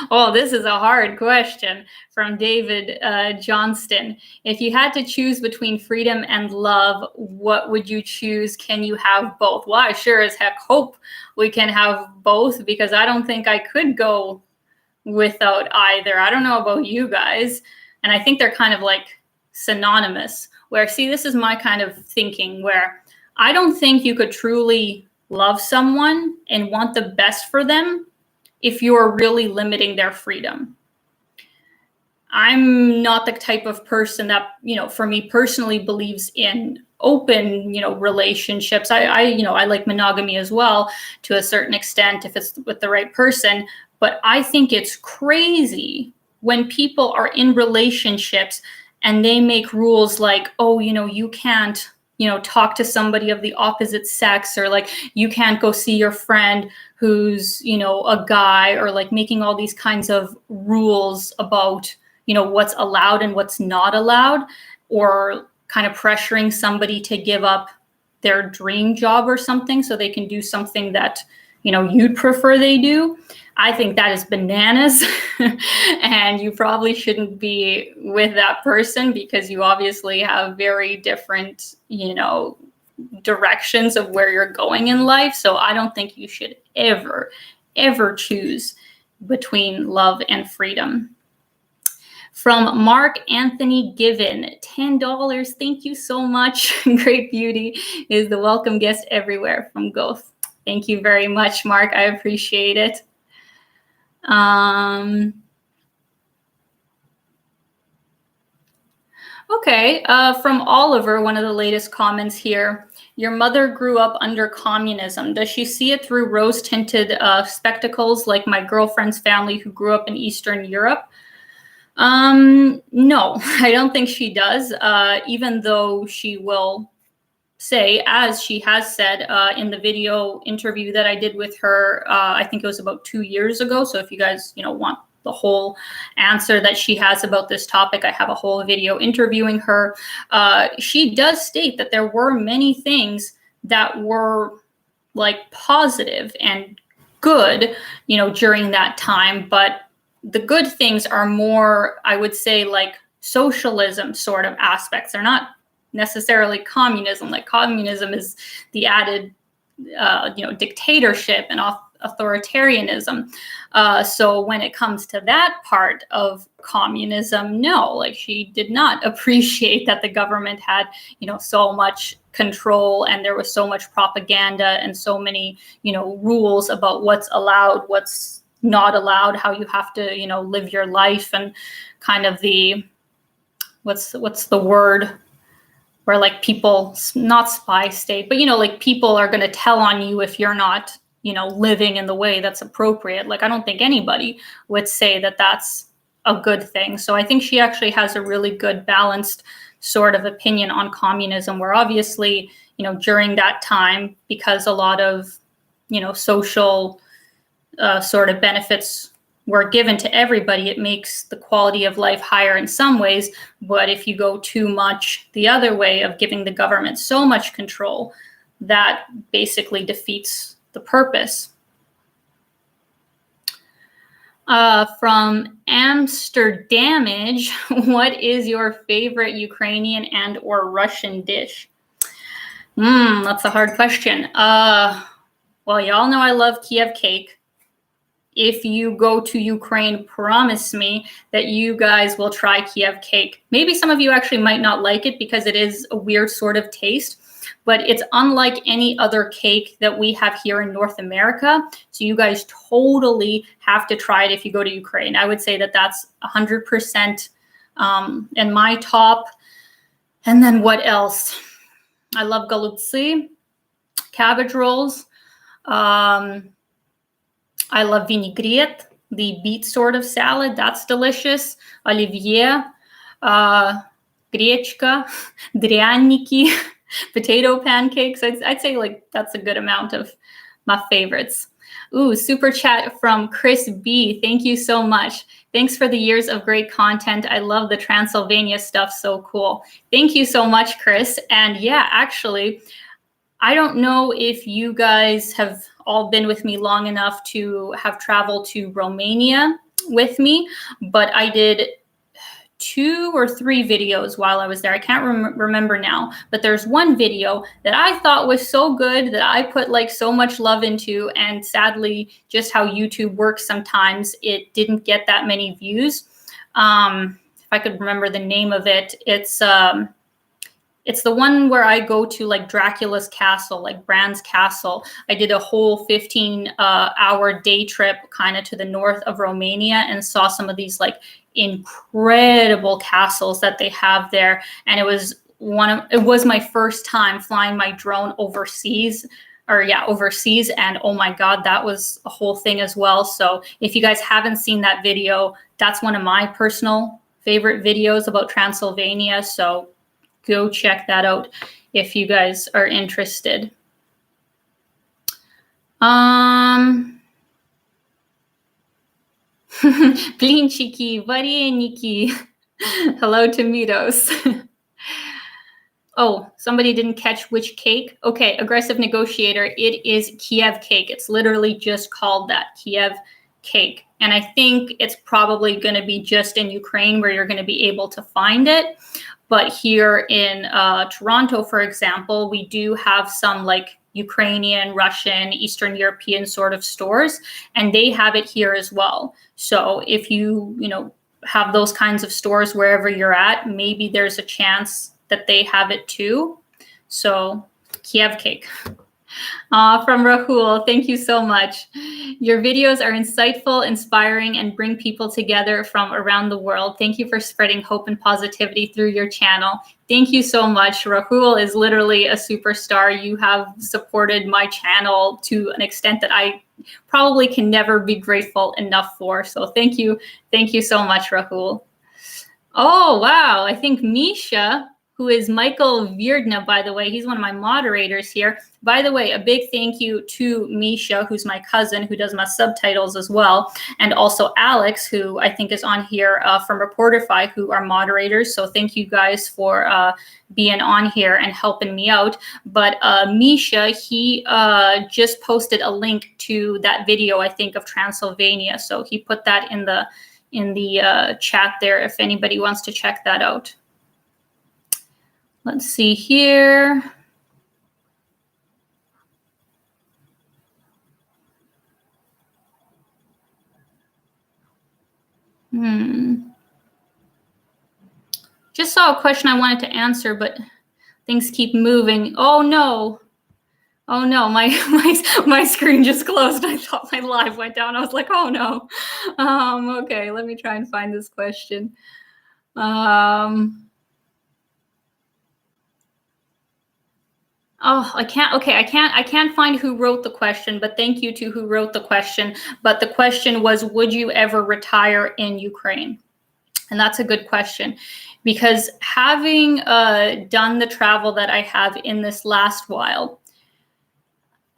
Oh, this is a hard question from David Johnston. If you had to choose between freedom and love, what would you choose? Can you have both? Well, I sure as heck hope we can have both, because I don't think I could go without either. I don't know about you guys. And I think they're kind of like synonymous, where, see, this is my kind of thinking, where I don't think you could truly love someone and want the best for them if you're really limiting their freedom. I'm not the type of person that, for me personally, believes in open, relationships. I like monogamy as well, to a certain extent, if it's with the right person. But I think it's crazy when people are in relationships and they make rules like, oh, you can't, talk to somebody of the opposite sex, or like, you can't go see your friend who's, a guy, or like making all these kinds of rules about, what's allowed and what's not allowed, or kind of pressuring somebody to give up their dream job or something so they can do something that, you'd prefer they do. I think that is bananas. And you probably shouldn't be with that person, because you obviously have very different, directions of where you're going in life. So I don't think you should ever choose between love and freedom. From Mark Anthony Given, $10. Thank you so much. Great Beauty is the welcome guest everywhere from Goth. Thank you very much, Mark. I appreciate it. Okay, from Oliver, one of the latest comments here. Your mother grew up under communism. Does she see it through rose-tinted spectacles like my girlfriend's family who grew up in Eastern Europe? No, I don't think she does, even though she will say, as she has said in the video interview that I did with her, I think it was about 2 years ago. So if you guys, want the whole answer that she has about this topic, I have a whole video interviewing her. She does state that there were many things that were like positive and good, during that time. But the good things are more, I would say, like socialism sort of aspects. They're not necessarily communism. Like communism is the added, dictatorship and authoritarianism. So when it comes to that part of communism, no, like she did not appreciate that the government had, so much control, and there was so much propaganda and so many, rules about what's allowed, what's not allowed, how you have to, live your life, and kind of the, what's the word, where like people, not spy state, but, like people are going to tell on you if you're not, living in the way that's appropriate. Like, I don't think anybody would say that that's a good thing. So I think she actually has a really good balanced sort of opinion on communism, where obviously, during that time, because a lot of, social sort of benefits were given to everybody, it makes the quality of life higher in some ways. But if you go too much the other way of giving the government so much control, that basically defeats the purpose. From Amsterdamage, what is your favorite Ukrainian and or Russian dish? That's a hard question. Well, y'all know I love Kiev cake. If you go to Ukraine, promise me that you guys will try Kiev cake. Maybe some of you actually might not like it because it is a weird sort of taste, but it's unlike any other cake that we have here in North America. So you guys totally have to try it if you go to Ukraine. I would say that that's 100% in my top. And then what else? I love galupsi, cabbage rolls. I love vinaigrette, the beet sort of salad. That's delicious. Olivier, grechka, drяники, potato pancakes. I'd say like that's a good amount of my favorites. Ooh, super chat from Chris B. Thank you so much. Thanks for the years of great content. I love the Transylvania stuff. So cool. Thank you so much, Chris. And yeah, actually, I don't know if you guys have all been with me long enough to have traveled to Romania with me, but I did 2 or 3 videos while I was there. I can't remember now, but there's one video that I thought was so good that I put like so much love into, and sadly, just how YouTube works sometimes, it didn't get that many views. If I could remember the name of it, it's the one where I go to like Dracula's castle, like Bran's castle. I did a whole 15-hour day trip kind of to the north of Romania and saw some of these like incredible castles that they have there. And it was my first time flying my drone overseas. And oh my God, that was a whole thing as well. So if you guys haven't seen that video, that's one of my personal favorite videos about Transylvania. So go check that out if you guys are interested. Blinchiki, vareniki. Hello, tomatoes. Oh, somebody didn't catch which cake. Okay, aggressive negotiator. It is Kiev cake. It's literally just called that, Kiev cake. And I think it's probably going to be just in Ukraine where you're going to be able to find it. But here in Toronto, for example, we do have some like Ukrainian, Russian, Eastern European sort of stores, and they have it here as well. So if you have those kinds of stores wherever you're at, maybe there's a chance that they have it too. So Kiev cake. From Rahul, thank you so much. Your videos are insightful, inspiring, and bring people together from around the world. Thank you for spreading hope and positivity through your channel. Thank you so much. Rahul is literally a superstar. You have supported my channel to an extent that I probably can never be grateful enough for. So thank you. Thank you so much, Rahul. Oh, wow. I think Misha, who is Michael Virdna, by the way. He's one of my moderators here. By the way, a big thank you to Misha, who's my cousin, who does my subtitles as well, and also Alex, who I think is on here from Reporterfy, who are moderators. So thank you guys for being on here and helping me out. But Misha, he just posted a link to that video, I think, of Transylvania. So he put that in the chat there if anybody wants to check that out. Let's see here. Just saw a question I wanted to answer, but things keep moving. Oh no. Oh no, my screen just closed. I thought my live went down. I was like, oh no. Okay, let me try and find this question. Oh, I can't find who wrote the question, but thank you to who wrote the question. But the question was, would you ever retire in Ukraine? And that's a good question, because having done the travel that I have in this last while,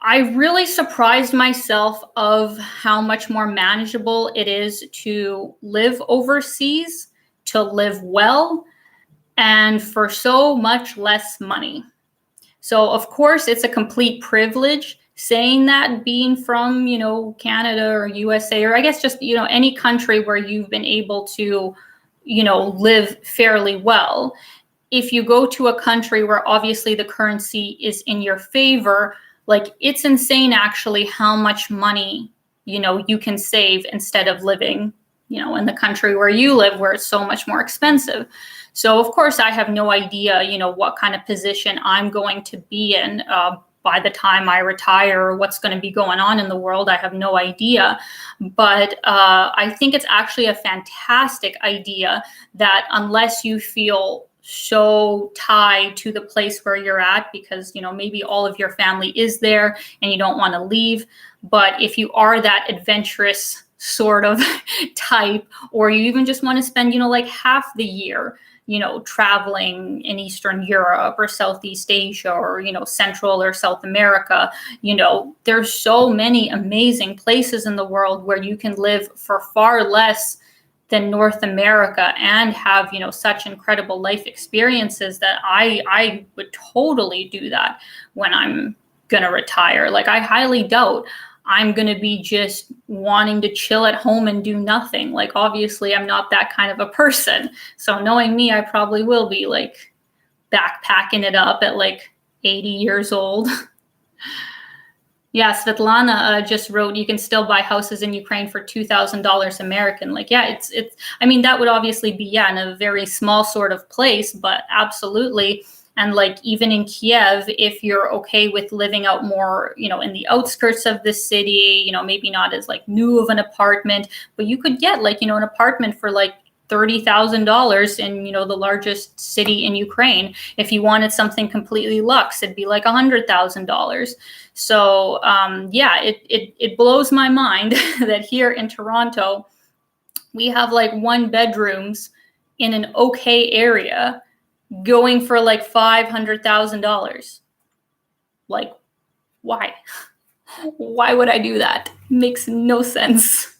I really surprised myself of how much more manageable it is to live overseas, to live well, and for so much less money. So, of course, it's a complete privilege saying that, being from, Canada or USA, or I guess just, any country where you've been able to, live fairly well. If you go to a country where obviously the currency is in your favor, like it's insane actually how much money, you can save instead of living in the country where you live, where it's so much more expensive. So of course I have no idea, what kind of position I'm going to be in by the time I retire, or what's going to be going on in the world. I have no idea. But I think it's actually a fantastic idea that unless you feel so tied to the place where you're at, because, maybe all of your family is there and you don't want to leave. But if you are that adventurous sort of type, or you even just want to spend, like half the year, traveling in Eastern Europe or Southeast Asia, or, Central or South America, there's so many amazing places in the world where you can live for far less than North America and have, such incredible life experiences that I would totally do that when I'm going to retire. Like, I highly doubt I'm going to be just wanting to chill at home and do nothing. Like, obviously I'm not that kind of a person. So knowing me, I probably will be like backpacking it up at like 80 years old. Yeah, Svetlana just wrote, you can still buy houses in Ukraine for $2,000 American. Like, yeah, it's, I mean, that would obviously be, yeah, in a very small sort of place, but absolutely. And like, even in Kiev, if you're okay with living out more, in the outskirts of the city, maybe not as like new of an apartment, but you could get like, an apartment for like $30,000 in, the largest city in Ukraine. If you wanted something completely luxe, it'd be like $100,000. So yeah, it blows my mind that here in Toronto, we have like 1 bedrooms in an okay area going for like $500,000. Like, why? Why would I do that? Makes no sense.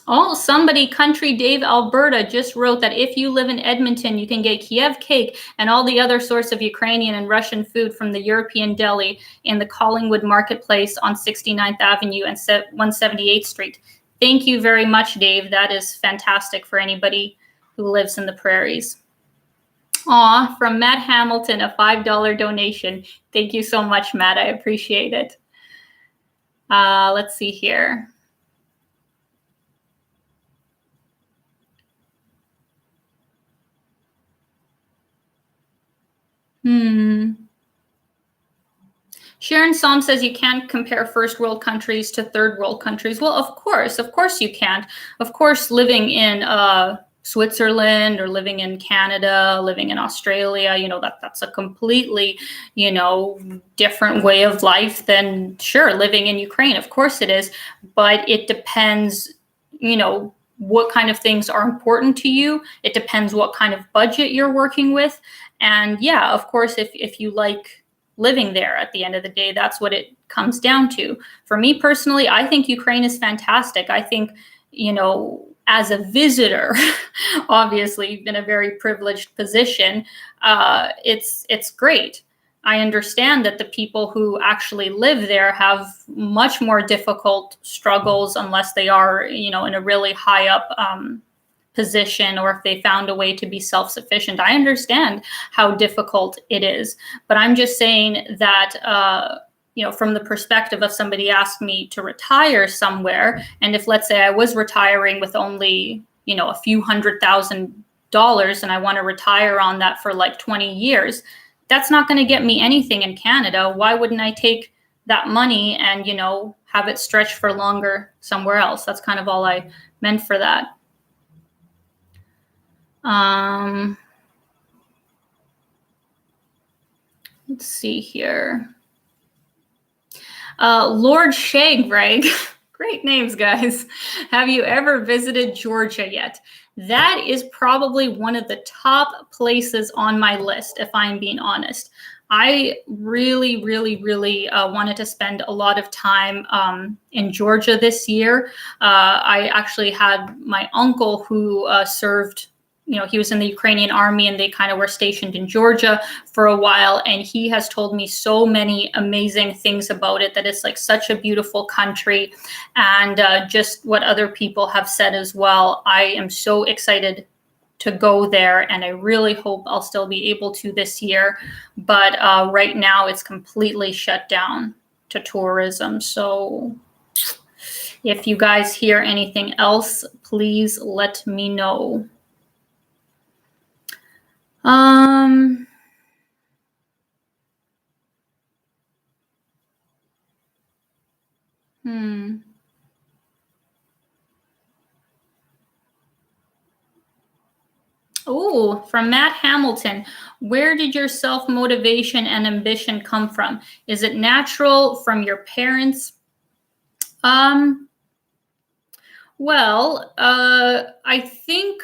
Oh, somebody, Country Dave Alberta, just wrote that if you live in Edmonton, you can get Kiev cake and all the other sorts of Ukrainian and Russian food from the European Deli in the Collingwood Marketplace on 69th Avenue and 178th Street. Thank you very much, Dave. That is fantastic for anybody who lives in the prairies. Aw, from Matt Hamilton, a $5 donation. Thank you so much, Matt. I appreciate it. Let's see here. Sharon Psalm says you can't compare first world countries to third world countries. Well, of course you can't. Of course, living in Switzerland or living in Canada, living in Australia, that's a completely, different way of life than, sure, living in Ukraine. Of course it is, but it depends, what kind of things are important to you. It depends what kind of budget you're working with. And yeah, of course, if you like living there at the end of the day, that's what it comes down to. For me personally, I think Ukraine is fantastic. I think, as a visitor, obviously in a very privileged position, it's great. I understand that the people who actually live there have much more difficult struggles unless they are, in a really high up position, or if they found a way to be self-sufficient. I understand how difficult it is, but I'm just saying that, from the perspective of somebody asked me to retire somewhere, and if, let's say, I was retiring with only, a few $100,000 and I want to retire on that for like 20 years, that's not going to get me anything in Canada. Why wouldn't I take that money and, have it stretch for longer somewhere else? That's kind of all I meant for that. Let's see here. Lord Shagreg, great names, guys. Have you ever visited Georgia yet? That is probably one of the top places on my list, if I'm being honest. I really, really, really wanted to spend a lot of time in Georgia this year. I actually had my uncle who served, he was in the Ukrainian army, and they kind of were stationed in Georgia for a while. And he has told me so many amazing things about it, that it's like such a beautiful country. And just what other people have said as well. I am so excited to go there, and I really hope I'll still be able to this year. But right now it's completely shut down to tourism. So if you guys hear anything else, please let me know. Oh, from Matt Hamilton, where did your self-motivation and ambition come from? Is it natural from your parents? Well, I think,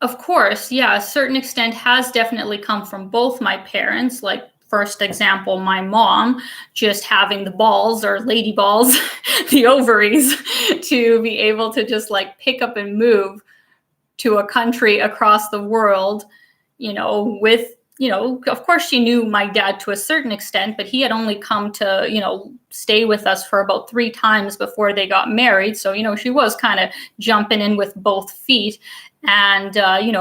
of course, yeah, a certain extent has definitely come from both my parents. Like, first example, my mom just having the balls, or lady balls, the ovaries, to be able to just like pick up and move to a country across the world, with, of course she knew my dad to a certain extent, but he had only come to, stay with us for about 3 times before they got married. So, she was kind of jumping in with both feet and,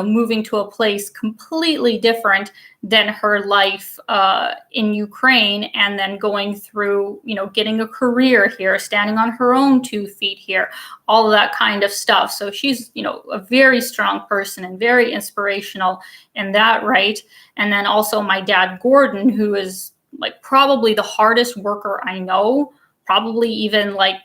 moving to a place completely different than her life in Ukraine, and then going through, getting a career here, standing on her own 2 feet here, all of that kind of stuff. So she's, a very strong person and very inspirational in that, right? And then also my dad, Gordon, who is like probably the hardest worker I know, probably even like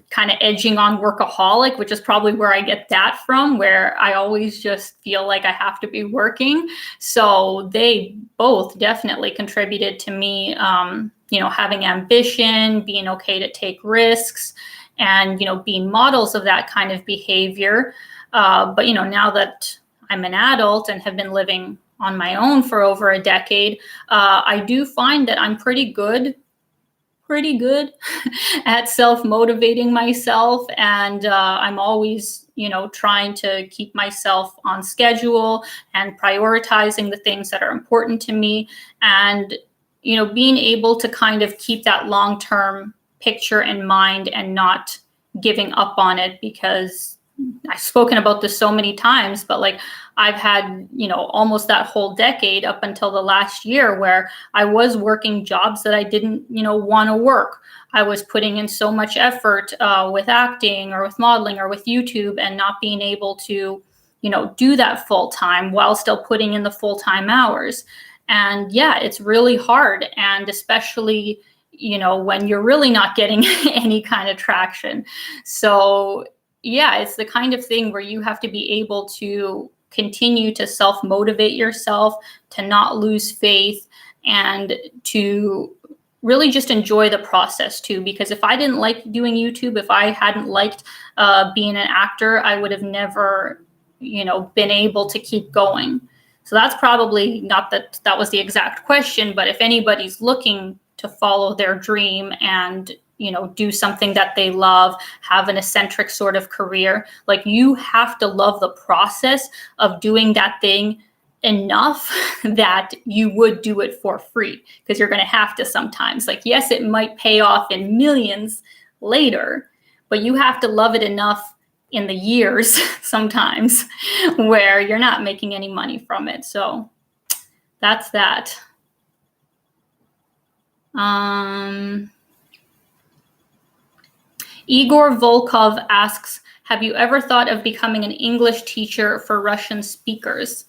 kind of edging on workaholic, which is probably where I get that from, where I always just feel like I have to be working. So they both definitely contributed to me, having ambition, being okay to take risks, and, being models of that kind of behavior. But, now that I'm an adult and have been living on my own for over a decade, I do find that I'm pretty good at self-motivating myself, and I'm always, trying to keep myself on schedule and prioritizing the things that are important to me, and being able to kind of keep that long-term picture in mind and not giving up on it, because I've spoken about this so many times, but like I've had, almost that whole decade up until the last year where I was working jobs that I didn't, want to work. I was putting in so much effort with acting or with modeling or with YouTube, and not being able to, do that full time while still putting in the full-time hours. And yeah, it's really hard. And especially, when you're really not getting any kind of traction. So yeah, it's the kind of thing where you have to be able to continue to self-motivate yourself, to not lose faith, and to really just enjoy the process too. Because if I didn't like doing YouTube, if I hadn't liked being an actor, I would have never, been able to keep going. So that's probably not that was the exact question, but if anybody's looking to follow their dream and, do something that they love, have an eccentric sort of career, like you have to love the process of doing that thing enough that you would do it for free, because you're going to have to sometimes. Like, yes, it might pay off in millions later, but you have to love it enough in the years sometimes where you're not making any money from it. So that's that. Igor Volkov asks, have you ever thought of becoming an English teacher for Russian speakers?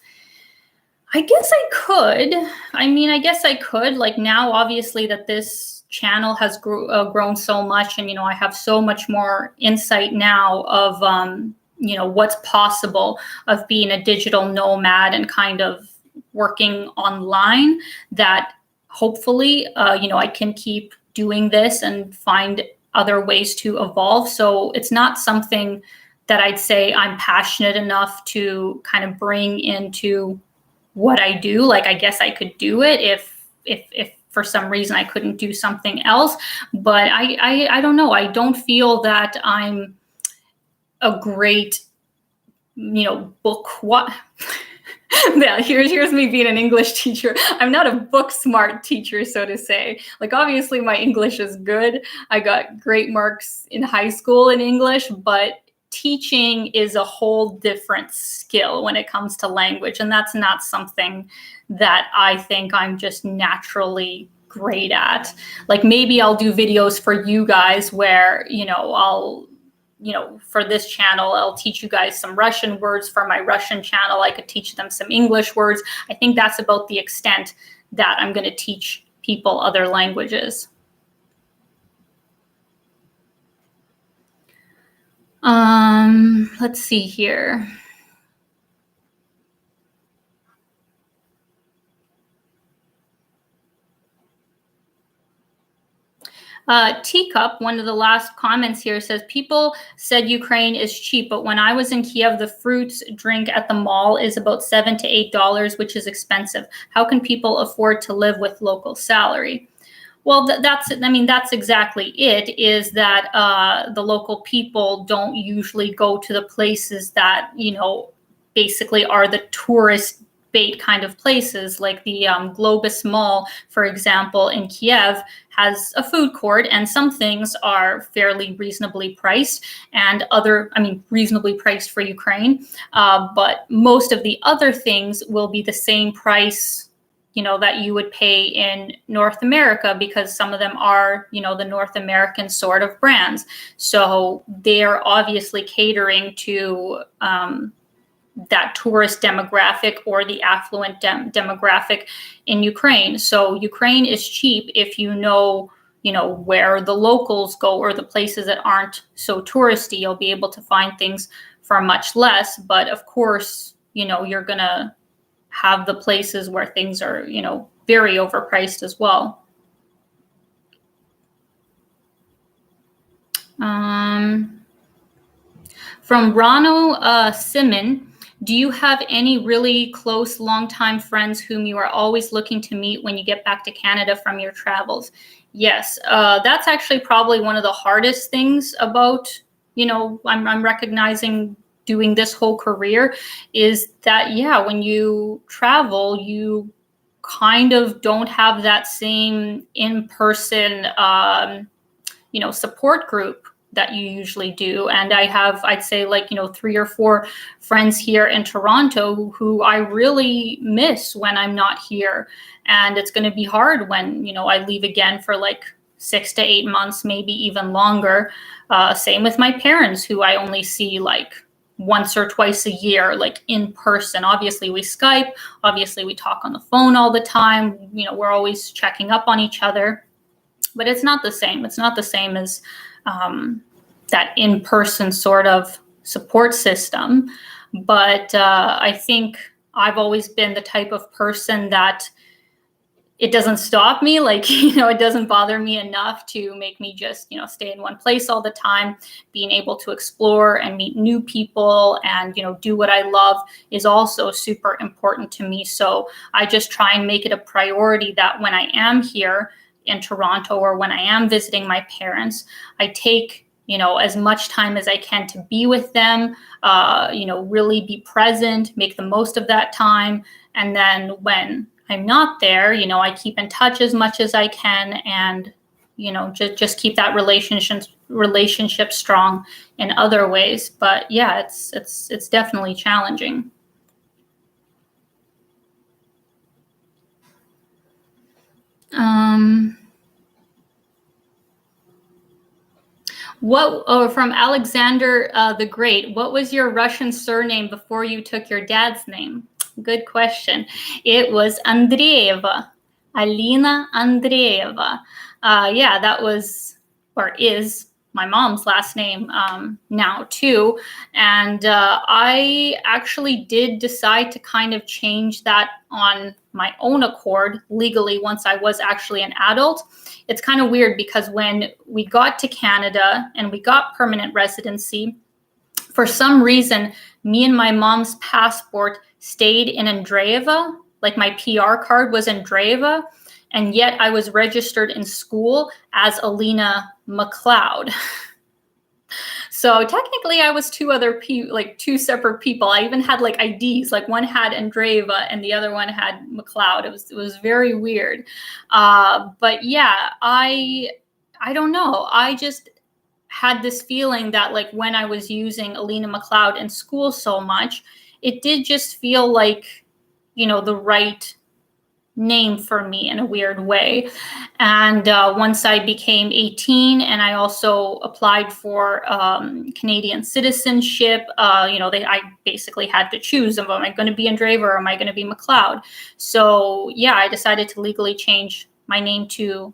I guess I could. I guess I could. Like now, obviously, that this channel has grown so much, and, I have so much more insight now of, what's possible of being a digital nomad and kind of working online, that hopefully, I can keep doing this and find other ways to evolve. So it's not something that I'd say I'm passionate enough to kind of bring into what I do. Like, I guess I could do it if for some reason I couldn't do something else, but I don't know. I don't feel that I'm a great, yeah, here's me being an English teacher. I'm not a book smart teacher, so to say. Like, obviously my English is good. I got great marks in high school in English, but teaching is a whole different skill when it comes to language. And that's not something that I think I'm just naturally great at. Like maybe I'll do videos for you guys where, for this channel, I'll teach you guys some Russian words. For my Russian channel, I could teach them some English words. I think that's about the extent that I'm going to teach people other languages. Let's see here. Teacup, one of the last comments here, says, people said Ukraine is cheap, but when I was in Kiev, the fruits drink at the mall is about $7 to $8, which is expensive. How can people afford to live with local salary? Well, that's exactly it, is that the local people don't usually go to the places that, basically are the tourist bait kind of places. Like the Globus Mall, for example, in Kiev has a food court, and some things are fairly reasonably priced, and reasonably priced for Ukraine. But most of the other things will be the same price that you would pay in North America, because some of them are, the North American sort of brands. So they're obviously catering to that tourist demographic or the affluent demographic in Ukraine. So Ukraine is cheap if you know where the locals go, or the places that aren't so touristy. You'll be able to find things for much less. But of course, you're going to have the places where things are, very overpriced as well. From Rano Simon, do you have any really close longtime friends whom you are always looking to meet when you get back to Canada from your travels? Yes, that's actually probably one of the hardest things about, I'm recognizing doing this whole career, is that, when you travel, you kind of don't have that same in-person, support group that you usually do. And I have, I'd say, 3 or 4 friends here in Toronto who I really miss when I'm not here. And it's going to be hard when, I leave again for 6 to 8 months, maybe even longer. Same with my parents, who I only see once or twice a year, in person. Obviously we Skype, obviously we talk on the phone all the time. We're always checking up on each other, but it's not the same. It's not the same as that in-person sort of support system. But I think I've always been the type of person that it doesn't stop me. It doesn't bother me enough to make me just, stay in one place all the time. Being able to explore and meet new people and, do what I love is also super important to me. So I just try and make it a priority that when I am here in Toronto, or when I am visiting my parents, I take, as much time as I can to be with them, really be present, make the most of that time. And then when I'm not there, I keep in touch as much as I can, and, just keep that relationship strong in other ways. But yeah, it's definitely challenging. From Alexander the Great, what was your Russian surname before you took your dad's name? Good question. It was Andreeva, Alina Andreeva. That was, or is, my mom's last name now too. And I actually did decide to kind of change that on my own accord legally once I was actually an adult. It's kind of weird because when we got to Canada and we got permanent residency, for some reason, me and my mom's passport stayed in Andreeva. My PR card was Andreeva, and yet I was registered in school as Alina Mcleod. So technically I was two separate people. I even had IDs, one had Andreeva and the other one had Mcleod. It was very weird. But yeah, I don't know. I just had this feeling that like when I was using Alina Mcleod in school so much, it did just feel like, the right name for me in a weird way. And once I became 18 and I also applied for Canadian citizenship, I basically had to choose, am I going to be Andreeva or am I going to be Mcleod? So yeah, I decided to legally change my name to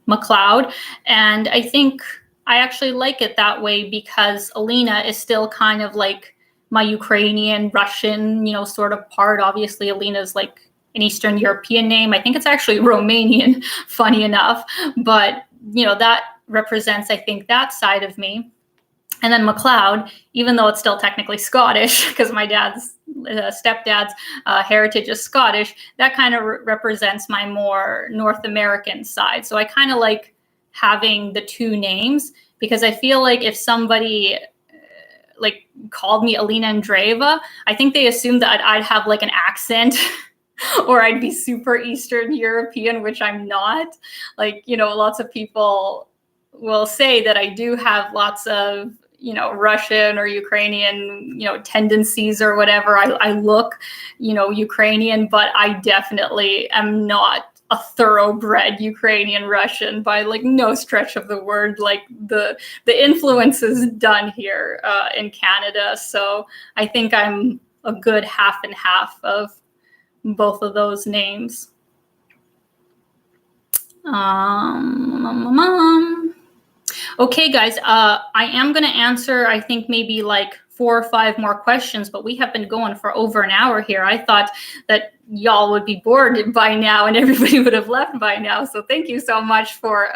Mcleod. And I think I actually like it that way because Alina is still kind of like my Ukrainian, Russian, sort of part. Obviously, Alina is like an Eastern European name. I think it's actually Romanian, funny enough. But, that represents, I think, that side of me. And then Mcleod, even though it's still technically Scottish, because my dad's stepdad's heritage is Scottish, that kind of represents my more North American side. So I kind of like having the two names because I feel like if somebody like called me Alina Andreeva, I think they assumed that I'd have like an accent or I'd be super Eastern European, which I'm not. Like, lots of people will say that I do have lots of, Russian or Ukrainian, tendencies or whatever. I look, Ukrainian, but I definitely am not a thoroughbred Ukrainian Russian by like no stretch of the word. Like the influence is done here in Canada. So I think I'm a good half and half of both of those names. Okay, guys, I am going to answer, I think maybe like 4 or 5 more questions, but we have been going for over an hour here. I thought that y'all would be bored by now and everybody would have left by now. So thank you so much for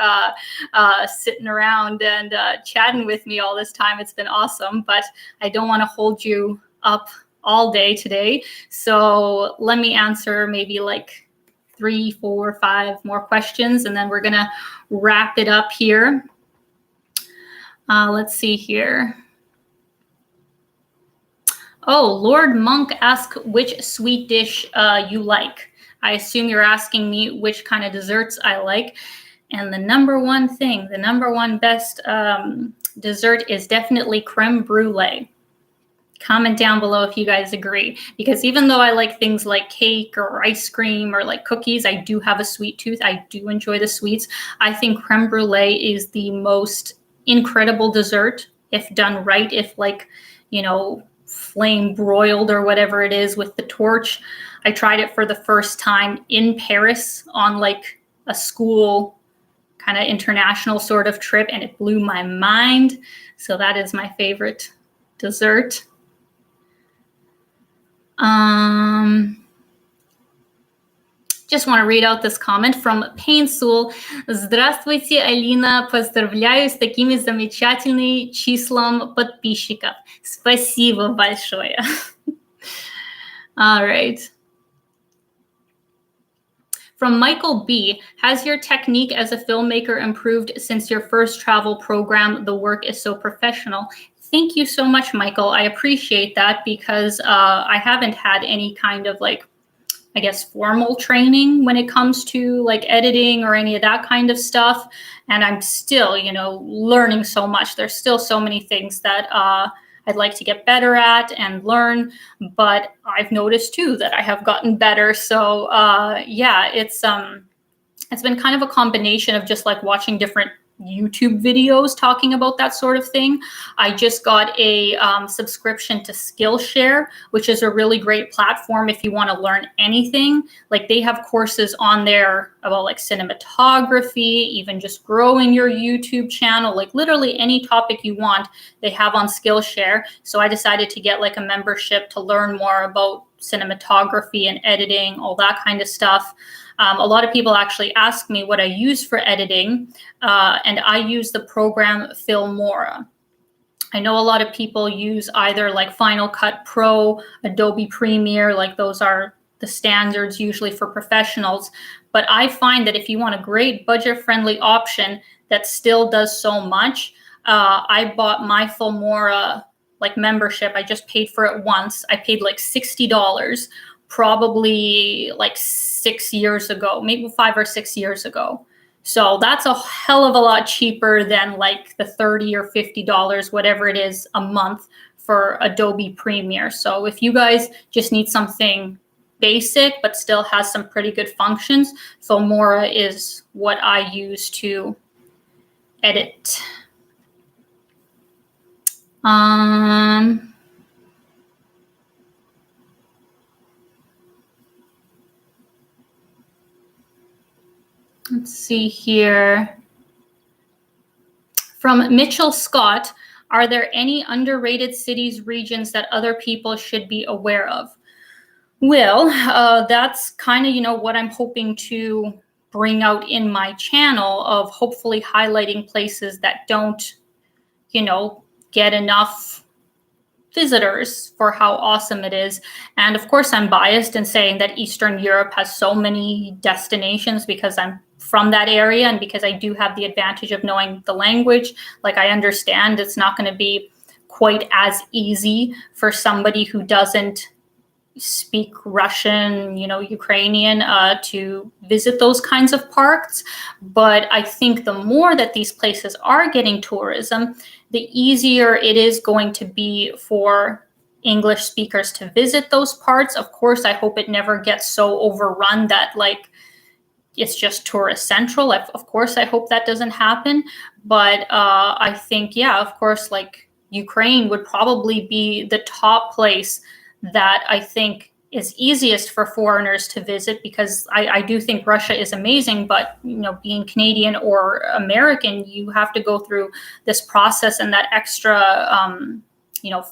sitting around and chatting with me all this time. It's been awesome, but I don't want to hold you up all day today. So let me answer maybe like 3, 4, 5 more questions, and then we're going to wrap it up here. Let's see here. Oh, Lord Monk asked which sweet dish you like. I assume you're asking me which kind of desserts I like. And the number one thing, the number one best dessert is definitely creme brulee. Comment down below if you guys agree. Because even though I like things like cake or ice cream or like cookies, I do have a sweet tooth. I do enjoy the sweets. I think creme brulee is the most incredible dessert if done right, if like, flame broiled or whatever it is with the torch. I tried it for the first time in Paris on like a school kind of international sort of trip, and it blew my mind. So that is my favorite dessert. Just want to read out this comment from Painsul. Здравствуйте, Алина. Поздравляю с такими замечательными числом подписчиков. Спасибо большое. All right. From Michael B. Has your technique as a filmmaker improved since your first travel program? The work is so professional. Thank you so much, Michael. I appreciate that because I haven't had any kind of like, I guess, formal training when it comes to like editing or any of that kind of stuff. And I'm still, learning so much. There's still so many things that I'd like to get better at and learn, but I've noticed too that I have gotten better. So yeah, it's been kind of a combination of just like watching different YouTube videos talking about that sort of thing. I just got a subscription to Skillshare, which is a really great platform if you want to learn anything. Like they have courses on there about like cinematography, even just growing your YouTube channel, like literally any topic you want, they have on Skillshare. So I decided to get like a membership to learn more about cinematography and editing, all that kind of stuff. A lot of people actually ask me what I use for editing, and I use the program Filmora. I know a lot of people use either like Final Cut Pro, Adobe Premiere, like those are the standards usually for professionals. But I find that if you want a great budget-friendly option that still does so much, I bought my Filmora like membership. I just paid for it once. I paid like $60, probably like 6 years ago, maybe 5 or 6 years ago. So that's a hell of a lot cheaper than like the $30 or $50, whatever it is a month for Adobe Premiere. So if you guys just need something basic but still has some pretty good functions, Filmora is what I use to edit. Let's see here. From Mitchell Scott, are there any underrated cities, regions that other people should be aware of? Well, that's kind of, what I'm hoping to bring out in my channel, of hopefully highlighting places that don't, get enough visitors for how awesome it is. And of course, I'm biased in saying that Eastern Europe has so many destinations because I'm from that area and because I do have the advantage of knowing the language. Like, I understand it's not going to be quite as easy for somebody who doesn't speak Russian, Ukrainian, to visit those kinds of parks. But I think the more that these places are getting tourism, the easier it is going to be for English speakers to visit those parts. Of course, I hope it never gets so overrun that like it's just tourist central. Of course, I hope that doesn't happen. But I think, yeah, of course, like Ukraine would probably be the top place that I think is easiest for foreigners to visit, because I do think Russia is amazing, but being Canadian or American, you have to go through this process and that extra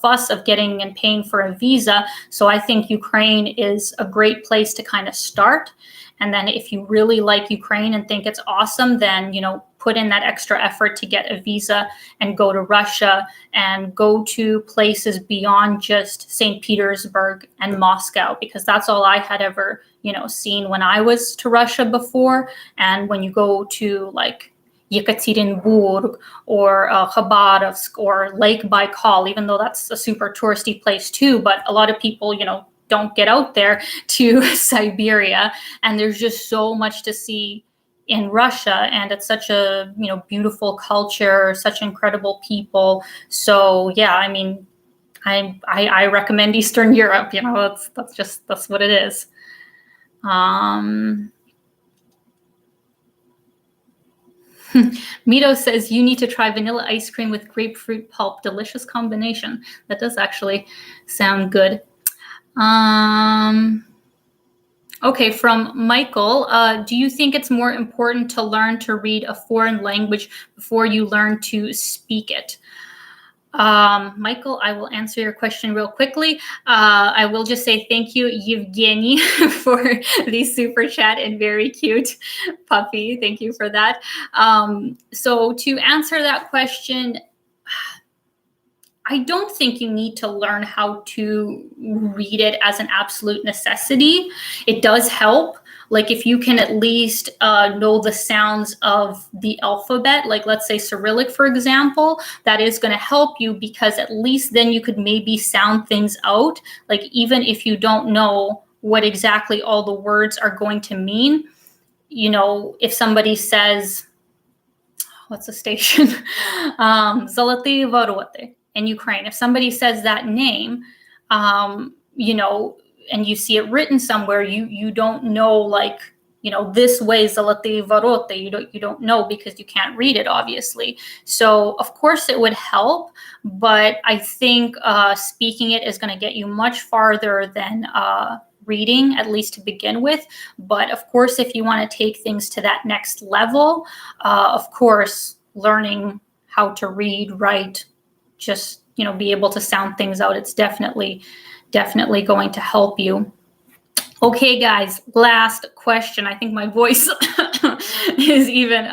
fuss of getting and paying for a visa. So I think Ukraine is a great place to kind of start. And then if you really like Ukraine and think it's awesome, then, put in that extra effort to get a visa and go to Russia and go to places beyond just St. Petersburg and Moscow, because that's all I had ever, seen when I was to Russia before. And when you go to like Yekaterinburg or Khabarovsk or Lake Baikal, even though that's a super touristy place too, but a lot of people, don't get out there to Siberia, and there's just so much to see in Russia, and it's such a beautiful culture, such incredible people. So yeah, I mean, I recommend Eastern Europe. That's what it is. Mito says you need to try vanilla ice cream with grapefruit pulp. Delicious combination. That does actually sound good. Okay, from Michael, do you think it's more important to learn to read a foreign language before you learn to speak it? Michael, I will answer your question real quickly. I will just say thank you, Yevgeny, for the super chat and very cute puppy. Thank you for that. So to answer that question, I don't think you need to learn how to read it as an absolute necessity. It does help. Like if you can at least know the sounds of the alphabet, like let's say Cyrillic, for example, that is going to help you, because at least then you could maybe sound things out. Like even if you don't know what exactly all the words are going to mean, if somebody says, what's the station? Zoloty Voroty. In Ukraine, if somebody says that name, and you see it written somewhere, you don't know, like, this way Zoloty Voroty, you don't know because you can't read it, obviously. So of course it would help, but I think speaking it is going to get you much farther than reading, at least to begin with. But of course, if you want to take things to that next level, of course, learning how to read, write, just be able to sound things out, it's definitely going to help you. Okay, guys, last question. I think my voice is even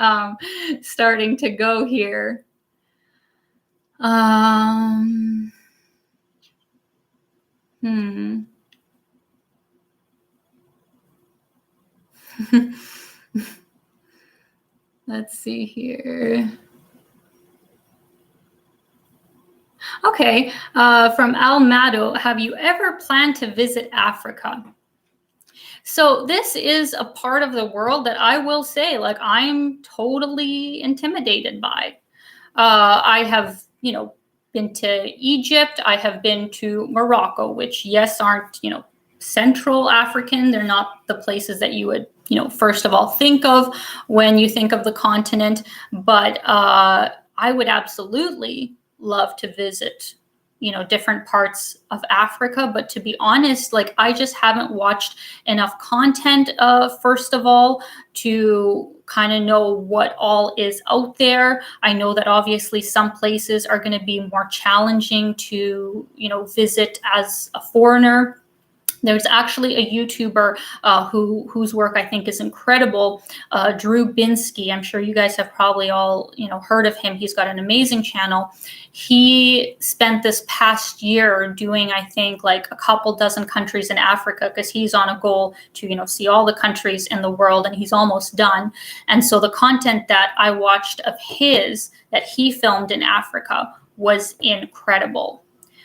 starting to go here. Let's see here. Okay, from Al Mado, have you ever planned to visit Africa? So this is a part of the world that I will say, like, I'm totally intimidated by. I have, been to Egypt. I have been to Morocco, which, yes, aren't, Central African. They're not the places that you would, first of all think of when you think of the continent. But I would absolutely love to visit, different parts of Africa. But to be honest, like, I just haven't watched enough content, first of all, to kind of know what all is out there. I know that obviously some places are going to be more challenging to, visit as a foreigner. There's actually a YouTuber whose work I think is incredible, Drew Binsky. I'm sure you guys have probably all heard of him. He's got an amazing channel. He spent this past year doing, I think, like a couple dozen countries in Africa, because he's on a goal to see all the countries in the world, and he's almost done. And so the content that I watched of his that he filmed in Africa was incredible.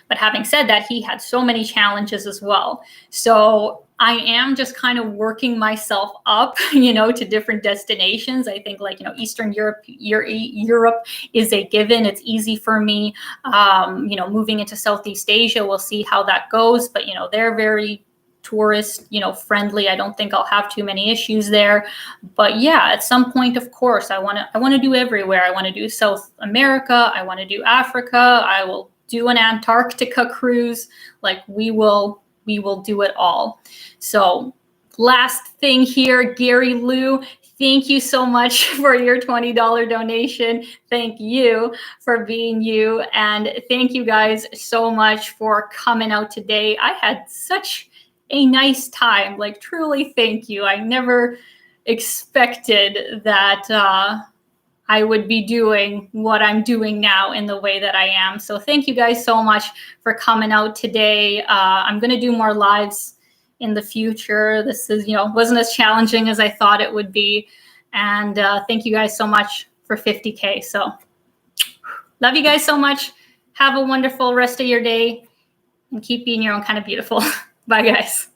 But having said that, he had so many challenges as well. So I am just kind of working myself up, to different destinations. I think, like, Eastern Europe, Europe is a given. It's easy for me. Moving into Southeast Asia, we'll see how that goes. But, they're very tourist, friendly. I don't think I'll have too many issues there. But yeah, at some point, of course, I want to do everywhere. I want to do South America. I want to do Africa. I will do an Antarctica cruise. Like, we will do it all. So last thing here, Gary Lou, thank you so much for your $20 donation. Thank you for being you. And thank you guys so much for coming out today. I had such a nice time. Like, truly, thank you. I never expected that I would be doing what I'm doing now in the way that I am. So thank you guys so much for coming out today. I'm going to do more lives in the future. This is, wasn't as challenging as I thought it would be. And thank you guys so much for 50K. So love you guys so much. Have a wonderful rest of your day, and keep being your own kind of beautiful. Bye, guys.